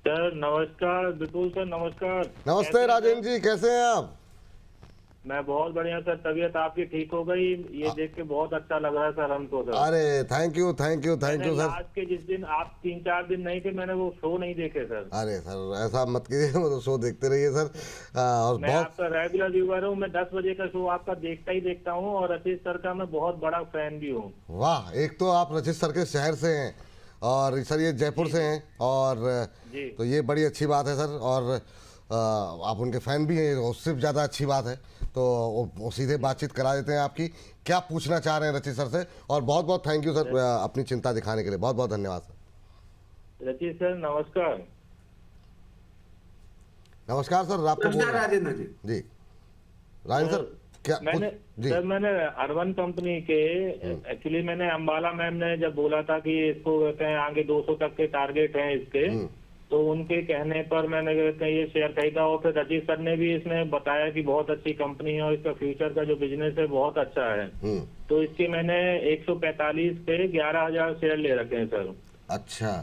सर नमस्कार। विपुल सर नमस्कार। नमस्ते राजेंद्र जी, कैसे हैं आप? मैं बहुत बढ़िया सर, तबीयत आपकी ठीक हो गई, ये देख के बहुत अच्छा लग रहा है सर हमको सर। अरे थैंक यू सर। आज के जिस दिन आप 3-4 दिन नहीं थे, मैंने वो शो नहीं देखे सर। अरे सर ऐसा मत कीजिए, वो तो शो देखते रहिए सर। और मैं बहुत आपका रेगुलर व्यूअर हूँ, मैं 10 बजे का शो आपका देखता हूँ और रचित सर का मैं बहुत बड़ा फैन भी हूँ। वाह, एक तो आप रचित सर के शहर से हैं और सर ये जयपुर से हैं, और तो ये बड़ी अच्छी बात है सर। और आप उनके फैन भी हैं, उससे ज़्यादा अच्छी बात है। तो वो सीधे बातचीत करा देते हैं आपकी, क्या पूछना चाह रहे हैं रचित सर से। और बहुत बहुत थैंक यू सर अपनी चिंता दिखाने के लिए, बहुत बहुत धन्यवाद सर। रचित सर नमस्कार। नमस्कार सर, आपको नमस्कार राजेंद्र जी। जी राजेंद्र सर क्या मैंने अर्बन कंपनी के एक्चुअली मैंने अंबाला मैम ने जब बोला था कि इसको कहते हैं आगे 200 तक के टारगेट हैं इसके, तो उनके कहने पर मैंने कहते हैं ये शेयर खरीदा। और फिर रचित सर ने भी इसमें बताया कि बहुत अच्छी कंपनी है और इसका फ्यूचर का जो बिजनेस है बहुत अच्छा है। तो इसके मैंने 145 पे 11,000 शेयर ले रखे हैं सर। अच्छा,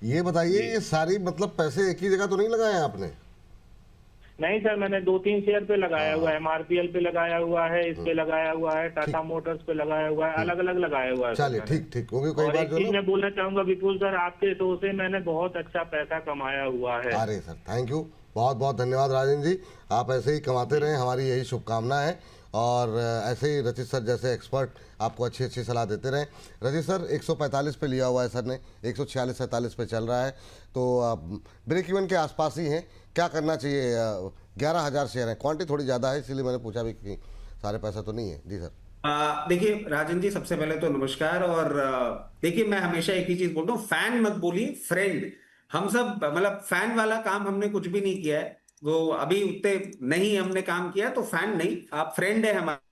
ये बताइए ये सारी मतलब पैसे एक ही जगह तो नहीं लगाए हैं आपने? नहीं सर, मैंने 2-3 शेयर पे लगाया हुआ है, MRPL पे लगाया हुआ है, इस पे लगाया हुआ है, टाटा मोटर्स पे लगाया हुआ है, अलग अलग लगाया हुआ है। चलिए ठीक क्योंकि कई और बार एक चीज मैं बोलना चाहूंगा विपुल सर, आपके शो से मैंने बहुत अच्छा पैसा कमाया हुआ है। अरे सर थैंक यू, बहुत बहुत धन्यवाद राजेंद्र जी, आप ऐसे ही कमाते रहें, हमारी यही शुभकामना है। और ऐसे ही रचित सर जैसे एक्सपर्ट आपको अच्छी अच्छी सलाह देते रहें। रचित सर 145 पे लिया हुआ है सर ने, 146-47 पे चल रहा है, तो ब्रेक इवन के आसपास ही हैं, क्या करना चाहिए? 11,000 शेयर हैं, क्वांटिटी थोड़ी ज़्यादा है इसीलिए मैंने पूछा भी कि सारे पैसा तो नहीं है। जी सर। देखिए राजन जी, सबसे पहले तो नमस्कार। और देखिए मैं हमेशा एक ही चीज बोलता हूँ, फैन मत बोलिए, फ्रेंड। हम सब मतलब फैन वाला काम हमने कुछ भी नहीं किया है, वो अभी उतने नहीं हमने काम किया, तो फैन नहीं, आप फ्रेंड है हमारे।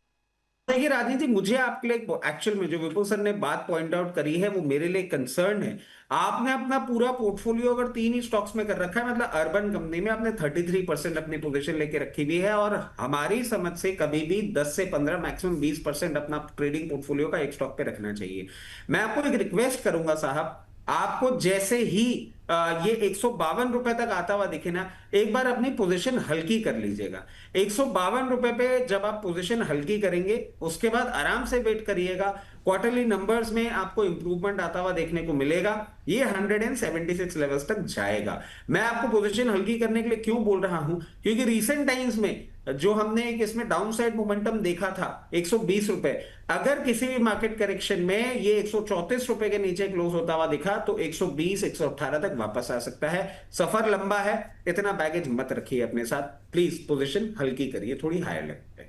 देखिए राजन जी, मुझे आपके लिए एक्चुअल में जो विपुल सर ने बात पॉइंट आउट करी है वो मेरे लिए कंसर्न है। आपने अपना पूरा पोर्टफोलियो अगर 3 ही स्टॉक्स में कर रखा है, मतलब अर्बन कंपनी में आपने 33% अपनी पोजीशन लेके रखी हुई है, और हमारी समझ से कभी भी 10 से 15 मैक्सिमम 20% अपना ट्रेडिंग पोर्टफोलियो का एक स्टॉक पे रखना चाहिए। मैं आपको एक रिक्वेस्ट करूंगा साहब, आपको जैसे ही ये 152 रुपए तक आता हुआ दिखे ना, एक बार अपनी पोजीशन हल्की कर लीजिएगा। 152 रुपए पे जब आप पोजीशन हल्की करेंगे, उसके बाद आराम से वेट करिएगा, क्वार्टरली नंबर्स में आपको इंप्रूवमेंट आता हुआ देखने को मिलेगा। ये 176 लेवल्स तक जाएगा। मैं आपको पोजीशन हल्की करने के लिए क्यों बोल रहा हूं, क्योंकि रिसेंट टाइम्स में जो हमने एक इसमें डाउन साइड मोमेंटम देखा था 120 रुपए, अगर किसी भी मार्केट करेक्शन में ये 134 रुपए के नीचे क्लोज होता हुआ दिखा तो 120 118 तक वापस आ सकता है। सफर लंबा है, इतना बैगेज मत रखिए अपने साथ, प्लीज पोजीशन हल्की करिए थोड़ी हायर लेवल पे।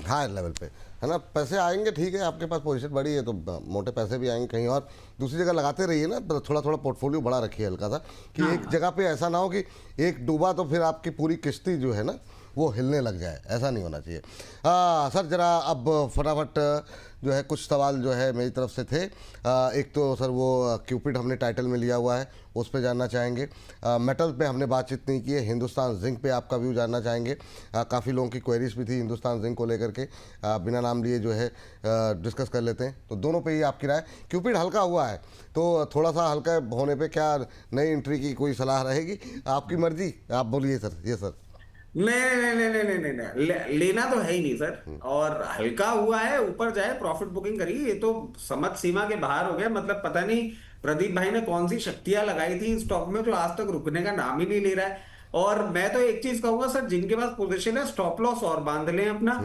हायर लेवल पे है ना, पैसे आएंगे ठीक है, आपके पास पोजीशन बड़ी है तो मोटे पैसे भी आएंगे, कहीं और दूसरी जगह लगाते रहिए ना, थोड़ा थोड़ा पोर्टफोलियो बड़ा रखिए हल्का सा, कि एक जगह पे ऐसा ना हो कि एक डूबा तो फिर आपकी पूरी किश्ती जो है ना वो हिलने लग जाए, ऐसा नहीं होना चाहिए। सर जरा अब फटाफट जो है कुछ सवाल जो है मेरी तरफ से थे। एक तो सर वो क्यूपिड हमने टाइटल में लिया हुआ है, उस पे जानना चाहेंगे। मेटल पे हमने बातचीत नहीं की है, हिंदुस्तान जिंक पे आपका व्यू जानना चाहेंगे। काफ़ी लोगों की क्वेरीज भी थी हिंदुस्तान जिंक को लेकर के, बिना नाम लिए जो है डिस्कस कर लेते हैं, तो दोनों पे ही आपकी राय। क्यूपिड हल्का हुआ है तो थोड़ा सा हल्का होने पे क्या नई एंट्री की कोई सलाह रहेगी? आपकी मर्जी, आप बोलिए सर। ये सर नहीं, लेना तो है ही नहीं सर, और हल्का हुआ है, ऊपर जाए प्रॉफिट बुकिंग करिए, ये तो समझ सीमा के बाहर हो गया। मतलब पता नहीं प्रदीप भाई ने कौन सी शक्तियां लगाई थी स्टॉक में जो आज तक रुकने का नाम ही नहीं ले रहा है। और मैं तो एक चीज कहूंगा सर, जिनके पास पोजीशन है स्टॉप लॉस और बांध लें अपना,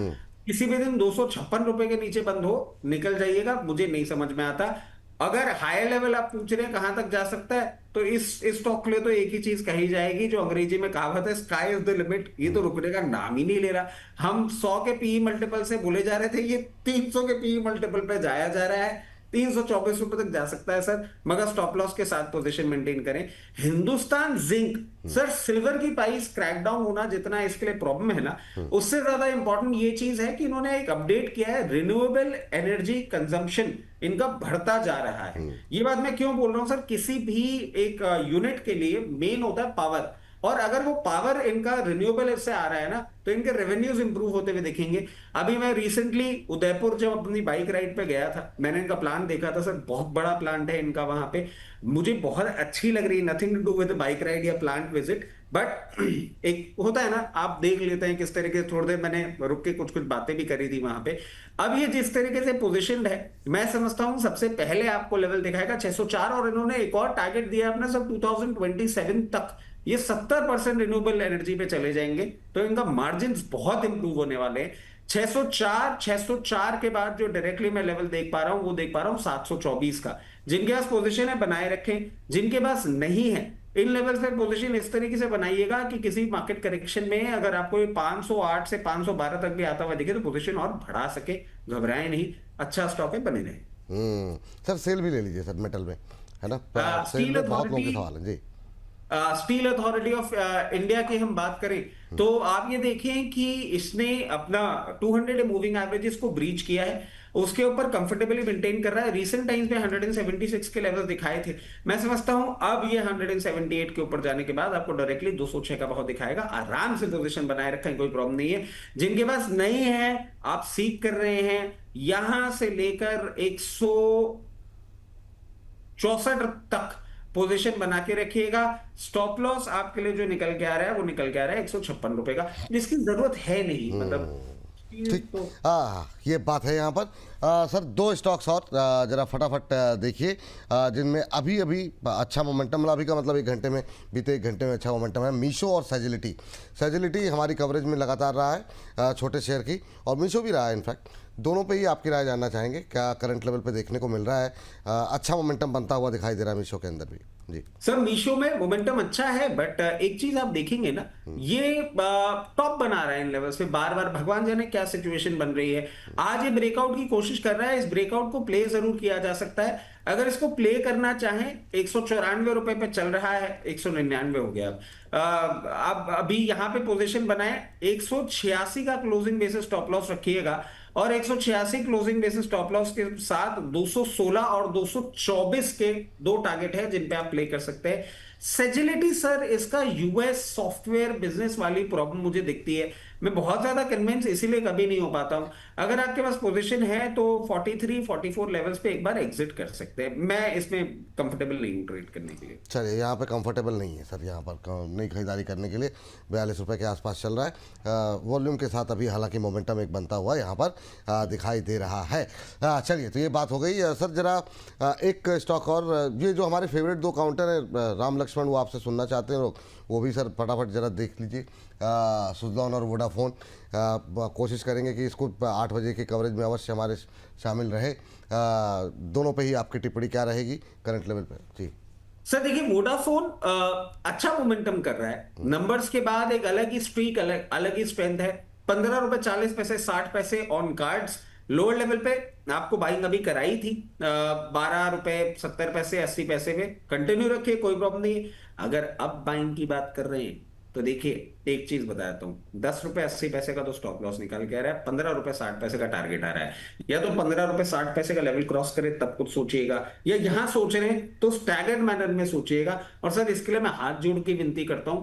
किसी भी दिन 256 रुपए के नीचे बंद हो निकल जाइएगा, मुझे नहीं समझ में आता। अगर हाई लेवल आप पूछ रहे हैं कहां तक जा सकता है, तो इस स्टॉक के लिए तो एक ही चीज कही जाएगी जो अंग्रेजी में कहावत है, स्काई इज द लिमिट। ये तो रुकने का नाम ही नहीं ले रहा। हम 100 के पीई मल्टीपल से बोले जा रहे थे, ये 300 के पीई मल्टीपल पे जाया जा रहा है, 324 रुपए तक जा सकता है सर, मगर स्टॉप लॉस के साथ पोजीशन मेंटेन करें। हिंदुस्तान जिंक सर, सिल्वर की प्राइस क्रैकडाउन होना जितना इसके लिए प्रॉब्लम है ना, उससे ज्यादा इंपॉर्टेंट ये चीज है कि इन्होंने एक अपडेट किया है, रिन्यूएबल एनर्जी कंजम्पशन इनका बढ़ता जा रहा है। ये बात मैं क्यों बोल रहा हूं सर, किसी भी एक यूनिट के लिए मेन होता है पावर, और अगर वो पावर इनका रिन्यूएबल से आ रहा है ना, तो इनके रेवेन्यूज इंप्रूव होते हुए दिखेंगे। अभी मैं रिसेंटली उदयपुर जब अपनी बाइक राइड पे गया था, मैंने इनका प्लान देखा था सर, बहुत बड़ा प्लांट है इनका वहां पे, मुझे बहुत अच्छी लग रही है। Nothing to do with bike ride या प्लांट विजिट, बट एक होता है ना, आप देख लेते हैं किस तरीके से। थोड़ी देर मैंने रुक के कुछ कुछ बातें भी करी थी वहां पे। अब ये जिस तरीके से पोजीशनड है, मैं समझता हूं सबसे पहले आपको लेवल दिखाएगा 604, और इन्होंने एक और टारगेट दिया अपना सब 2027 तक ये 70% रिन्यूएबल एनर्जी पे चले जाएंगे, तो इनका मार्जिन बहुत इंप्रूव होने वाले हैं। 604 के बाद जो डायरेक्टली मैं लेवल देख पा रहा हूं, वो देख पा रहा हूं 724 का। जिनके पास पोजीशन है बनाए रखें, जिनके पास नहीं है इन लेवल से पोजीशन इस तरीके से बनाइएगा कि किसी मार्केट करेक्शन में अगर आपको 508 से 512 तक भी आता हुआ दिखे तो पोजीशन और बढ़ा सके, घबराए नहीं, अच्छा स्टॉक है, बने रहे। सर सेल भी ले लीजिए सर मेटल में, है ना, सेल में बहुत लोगों के सवाल है जी। स्टील अथॉरिटी ऑफ इंडिया की हम बात करें तो आप ये देखें कि इसने अपना 200 मूविंग एवरेजेस को ब्रीच किया है, उसके ऊपर कंफर्टेबली मेंटेन कर रहा है। रीसेंट टाइम्स में 176 के लेवल दिखाए थे, मैं समझता हूं अब ये 178 के ऊपर जाने के बाद आपको डायरेक्टली 206 का भाव दिखाएगा। आराम से पोजीशन बनाए रखें, कोई प्रॉब्लम नहीं है। जिनके पास नहीं है, आप सीख कर रहे हैं, यहां से लेकर 164 तक पोजीशन बना के रखिएगा। स्टॉप लॉस आपके लिए जो निकल के आ रहा है वो निकल के आ रहा है 156 रुपए का, जिसकी जरूरत है नहीं, मतलब ठीक। ये बात है यहाँ पर। सर दो स्टॉक्स और जरा फटाफट देखिए जिनमें अभी अभी अच्छा मोमेंटम, अभी का मतलब एक घंटे में, बीते एक घंटे में अच्छा मोमेंटम है। मीशो और सेजिलिटी हमारी कवरेज में लगातार रहा है, छोटे शेयर की, और मीशो भी रहा है इनफैक्ट। दोनों पे ही आपकी राय जानना चाहेंगे, क्या करंट लेवल पे देखने को मिल रहा है? अच्छा मोमेंटम बनता हुआ दिखाई दे रहा है मीशो के अंदर भी जी। सर मीशो में मोमेंटम अच्छा है, बट एक चीज आप देखेंगे ना, ये टॉप बना रहा है इन लेवल्स पे बार बार, भगवान जाने क्या सिचुएशन बन रही है। आज ये ब्रेकआउट की कोशिश कर रहा है, इस ब्रेकआउट को प्ले जरूर किया जा सकता है। अगर इसको प्ले करना चाहें, 194 रुपए पे चल रहा है, 199 हो गया अब अभी यहाँ पे पोजीशन बनाए, 186 का क्लोजिंग बेसिस स्टॉप लॉस रखिएगा, और 186 क्लोजिंग बेसिस स्टॉप लॉस के साथ 216 और 224 के दो टारगेट है जिन पे आप प्ले कर सकते हैं। सेजिलिटी सर, इसका यूएस सॉफ्टवेयर बिजनेस वाली प्रॉब्लम मुझे दिखती है, मैं बहुत ज्यादा कन्विंस इसीलिए कभी नहीं हो पाता हूं। अगर आपके पास पोजीशन है तो 43-44 लेवल्स पे एक बार एग्जिट कर सकते हैं, मैं इसमें कंफर्टेबल नहीं हूं ट्रेड करने के लिए। चलिए यहाँ पे कंफर्टेबल नहीं है सर, यहाँ पर नई खरीदारी करने के लिए 42 रुपये के आसपास चल रहा है वॉल्यूम के साथ। अभी हालांकि मोमेंटम एक बनता हुआ यहाँ पर दिखाई दे रहा है। चलिए तो ये बात हो गई। सर जरा एक स्टॉक और, ये जो हमारे फेवरेट दो काउंटर है राम लक्ष्मण, वो आपसे सुनना चाहते हैं लोग, वो भी सर फटाफट जरा देख लीजिए। सुजलॉन और वोडाफोन वोडाफोन, कोशिश करेंगे कि इसको 8 बजे की कवरेज में अवश्य हमारे शामिल रहे। दोनों पे ही आपकी टिप्पणी क्या रहेगी करंट लेवल पे? जी सर देखिए, वोडाफोन अच्छा मोमेंटम कर रहा है, नंबर्स के बाद एक अलग ही स्ट्रीक, अलग ही स्ट्रेंथ है। 15 रुपए 40 पैसे 60 पैसे ऑन कार्ड्स। लोअर लेवल पे आपको बाइंग अभी कराई थी 12 रुपए 70 पैसे 80 पैसे पे, कंटिन्यू रखिए, कोई प्रॉब्लम नहीं है। अगर अब बाइंग की बात कर रहे हैं तो देखिए एक चीज बताता हूं, 10 रुपए 80 पैसे का तो स्टॉप लॉस निकाल के आ रहा है, 15 रुपए 60 पैसे का टारगेट आ रहा है। या तो 15 रुपए 60 पैसे का लेवल क्रॉस करे तब कुछ सोचिएगा, या यहां सोच रहे हैं तो स्टैगर्ड मैनर में सोचिएगा। और सर इसके लिए मैं हाथ जोड़ के विनती करता हूं,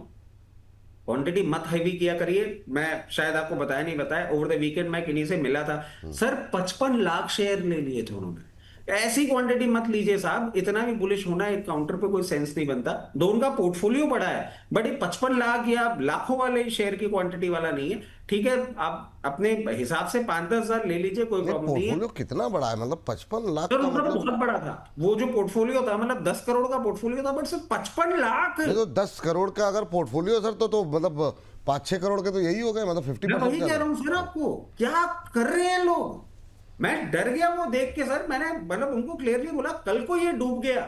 क्वांटिटी मत हैवी किया करिए। मैं शायद आपको बताया नहीं बताया, ओवर द वीकेंड मैं किन्हीं से मिला था, सर 55 लाख शेयर ले लिए थे उन्होंने। ऐसी क्वांटिटी मत लीजिए साहब, इतना भी बुलिश होना एक काउंटर पे कोई सेंस नहीं बनता। दो उनका पोर्टफोलियो बड़ा है, बट ये 55 लाख या लाखों वाले शेयर की क्वांटिटी वाला नहीं है। ठीक है, आप अपने हिसाब से 5-10 हजार ले लीजिए, कोई प्रॉब्लम नहीं है। पोर्टफोलियो कितना बड़ा है, मतलब 55 लाख तो का मतलब मतलब बहुत बड़ा था वो जो पोर्टफोलियो था, मतलब 10 करोड़ का पोर्टफोलियो था, बट सिर्फ 55 लाख। तो 10 करोड़ का अगर पोर्टफोलियो सर तो मतलब 5-6 करोड़ के तो यही हो गए, मतलब 50%। मैं वही कह रहा हूं सर आपको, क्या कर रहे हैं लोग। मैं डर गया वो देख के सर, मैंने मतलब उनको क्लियरली बोला कल को ये डूब गया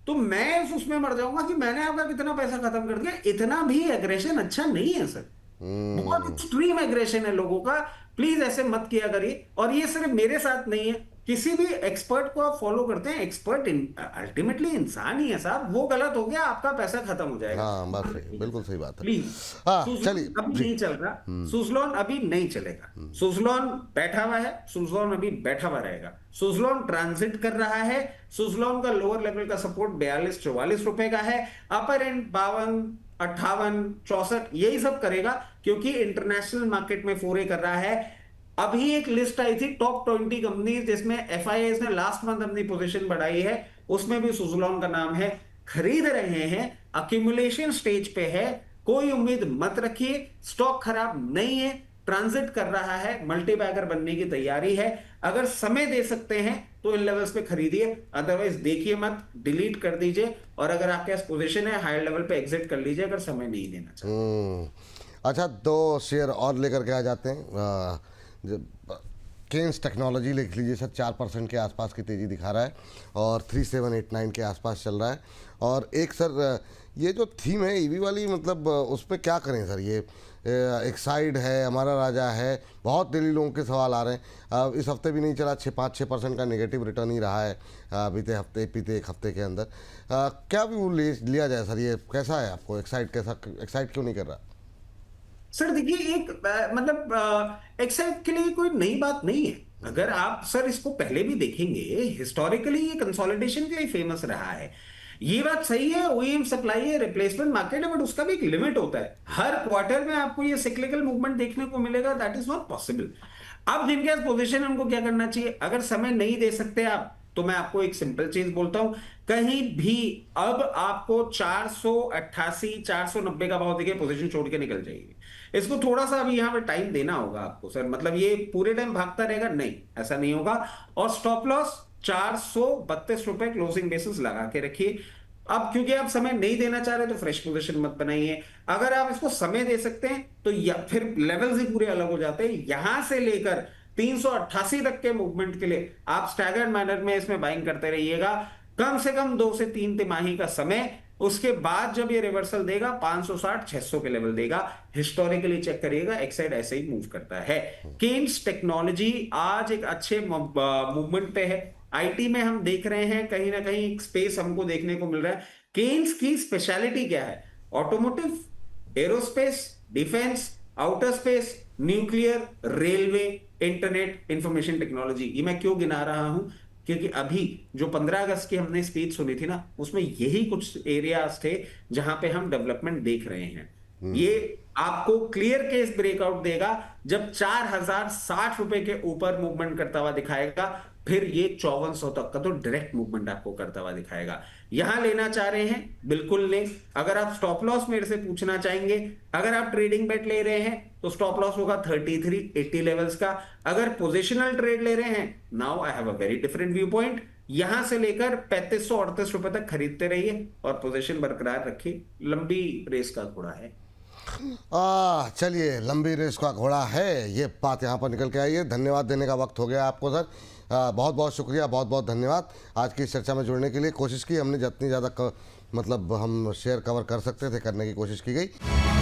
तो मैं उसमें मर जाऊंगा कि मैंने आपका कितना पैसा खत्म कर दिया। इतना भी एग्रेशन अच्छा नहीं है सर, बहुत एक्सट्रीम एग्रेशन है लोगों का। प्लीज ऐसे मत किया करिए। और ये सिर्फ मेरे साथ नहीं है, किसी भी एक्सपर्ट को आप फॉलो करते हैं, एक्सपर्ट अल्टीमेटली इंसान ही है साहब, वो गलत हो गया आपका पैसा खत्म हो जाएगा। हाँ बात सही, बिल्कुल सही बात है। प्लीज चलिए अभी नहीं चल रहा, सुजलॉन अभी नहीं चलेगा। सुजलॉन बैठा हुआ है, सुजलॉन अभी बैठा हुआ रहेगा। सुजलॉन ट्रांजिट कर रहा है। सुजलॉन का लोअर लेवल का सपोर्ट 42-44 रुपए का है, अपर एंड 52, 58, 64 यही सब करेगा, क्योंकि इंटरनेशनल मार्केट में फोरे कर रहा है। अभी एक लिस्ट आई थी टॉप 20 कंपनी जिसमें FIIs ने लास्ट मंथ अपनी पोजीशन बढ़ाई है, उसमें भी सुजलॉन का नाम है। खरीद रहे हैं, अक्यूमुलेशन स्टेज पे है, कोई उम्मीद मत रखिए, स्टॉक खराब नहीं है, ट्रांजिट कर रहा है, मल्टीबैगर बनने की तैयारी है। अगर समय दे सकते हैं तो इन लेवल्स पे खरीदिए, अदरवाइज देखिए मत, डिलीट कर दीजिए। और अगर आपके पास पोजीशन है हायर लेवल पे एग्जिट कर लीजिए अगर समय नहीं देना चाहते। अच्छा, 2 शेयर और लेकर के आ जाते हैं। केन्स टेक्नोलॉजी लिख लीजिए सर, 4% के आसपास की तेज़ी दिखा रहा है और 3789 के आसपास चल रहा है। और एक सर ये जो थीम है ईवी वाली, मतलब उस पर क्या करें सर? ये एक साइड है, हमारा राजा है, बहुत दिल्ली लोगों के सवाल आ रहे हैं। इस हफ्ते भी नहीं चला, 5-6% का नेगेटिव रिटर्न ही रहा है बीते एक हफ्ते के अंदर। क्या व्यू लिया जाए सर, ये कैसा है आपको? एक्साइट क्यों नहीं कर रहा? सर देखिए, एक मतलब एक्साइट के लिए कोई नई बात नहीं है। अगर आप सर इसको पहले भी देखेंगे, हिस्टोरिकली ये कंसोलिडेशन के लिए फेमस रहा है। ये बात सही है, OEM सप्लाई है, रिप्लेसमेंट मार्केट है, बट उसका भी एक लिमिट होता है। हर क्वार्टर में आपको ये सिक्लिकल मूवमेंट देखने को मिलेगा, दैट इज नॉट पॉसिबल। अब जिनके पास पोजीशन है उनको क्या करना चाहिए? अगर समय नहीं दे सकते आप, तो मैं आपको एक सिंपल चीज बोलता हूं, कहीं भी अब आपको 488 490 का भाव दिखे, पोजीशन छोड़ के निकल जाइए। इसको थोड़ा सा अभी यहां पे टाइम देना होगा आपको सर, मतलब ये पूरे टाइम भागता रहेगा नहीं, ऐसा नहीं होगा। और स्टॉप लॉस 432 रुपए क्लोजिंग बेसिस लगा के रखिए। अब क्योंकि आप समय नहीं देना चाह रहे तो फ्रेश पोजीशन मत बनाइए। अगर आप इसको समय दे सकते हैं तो फिर लेवल्स ही पूरे अलग हो जाते हैं। यहां से लेकर 388 तक के मूवमेंट के लिए आप स्टैगर्ड मैनर में इसमें बाइंग करते रहिएगा, कम से कम 2 से 3 तिमाही का समय। उसके बाद जब ये रिवर्सल देगा 560-600 के लेवल देगा। हिस्टोरिकली चेक करिएगा, एक्साइड ऐसे ही मूव करता है। केन्स टेक्नोलॉजी आज एक अच्छे मूवमेंट पे है। IT में हम देख रहे हैं कहीं ना कहीं एक स्पेस हमको देखने को मिल रहा है। केन्स की स्पेशलिटी क्या है? Automotive, aerospace, defence, outer space, nuclear, railway, internet, information technology. ये मैं क्यों गिना रहा हूं? क्योंकि अभी जो 15 अगस्त की हमने स्पीच सुनी थी ना, उसमें यही कुछ एरियाज थे जहां पे हम डेवलपमेंट देख रहे हैं। ये आपको क्लियर केस ब्रेकआउट देगा जब 4060 रुपए के ऊपर मूवमेंट करता हुआ दिखाएगा, फिर ये 5400 तक का तो डायरेक्ट मूवमेंट आपको करता हुआ दिखाएगा। यहां लेना चाह रहे हैं, बिल्कुल लें। अगर आप स्टॉप लॉस मेरे से पूछना चाहेंगे, अगर आप ट्रेडिंग बेट ले रहे हैं तो स्टॉप लॉस होगा 3380 लेवल्स का। अगर पोजिशनल ट्रेड ले रहे हैं, now I have a very different view point. यहां से लेकर 3538 रुपए तक खरीदते रहिए और पोजीशन बरकरार रखिए। लंबी रेस का घोड़ा है। चलिए, लंबी रेस का घोड़ा है, ये बात यहाँ पर निकल के आई है। धन्यवाद देने का वक्त हो गया आपको सर। बहुत बहुत शुक्रिया, बहुत बहुत धन्यवाद आज की इस चर्चा में जुड़ने के लिए। कोशिश की हमने जितनी ज़्यादा मतलब हम शेयर कवर कर सकते थे करने की कोशिश की गई।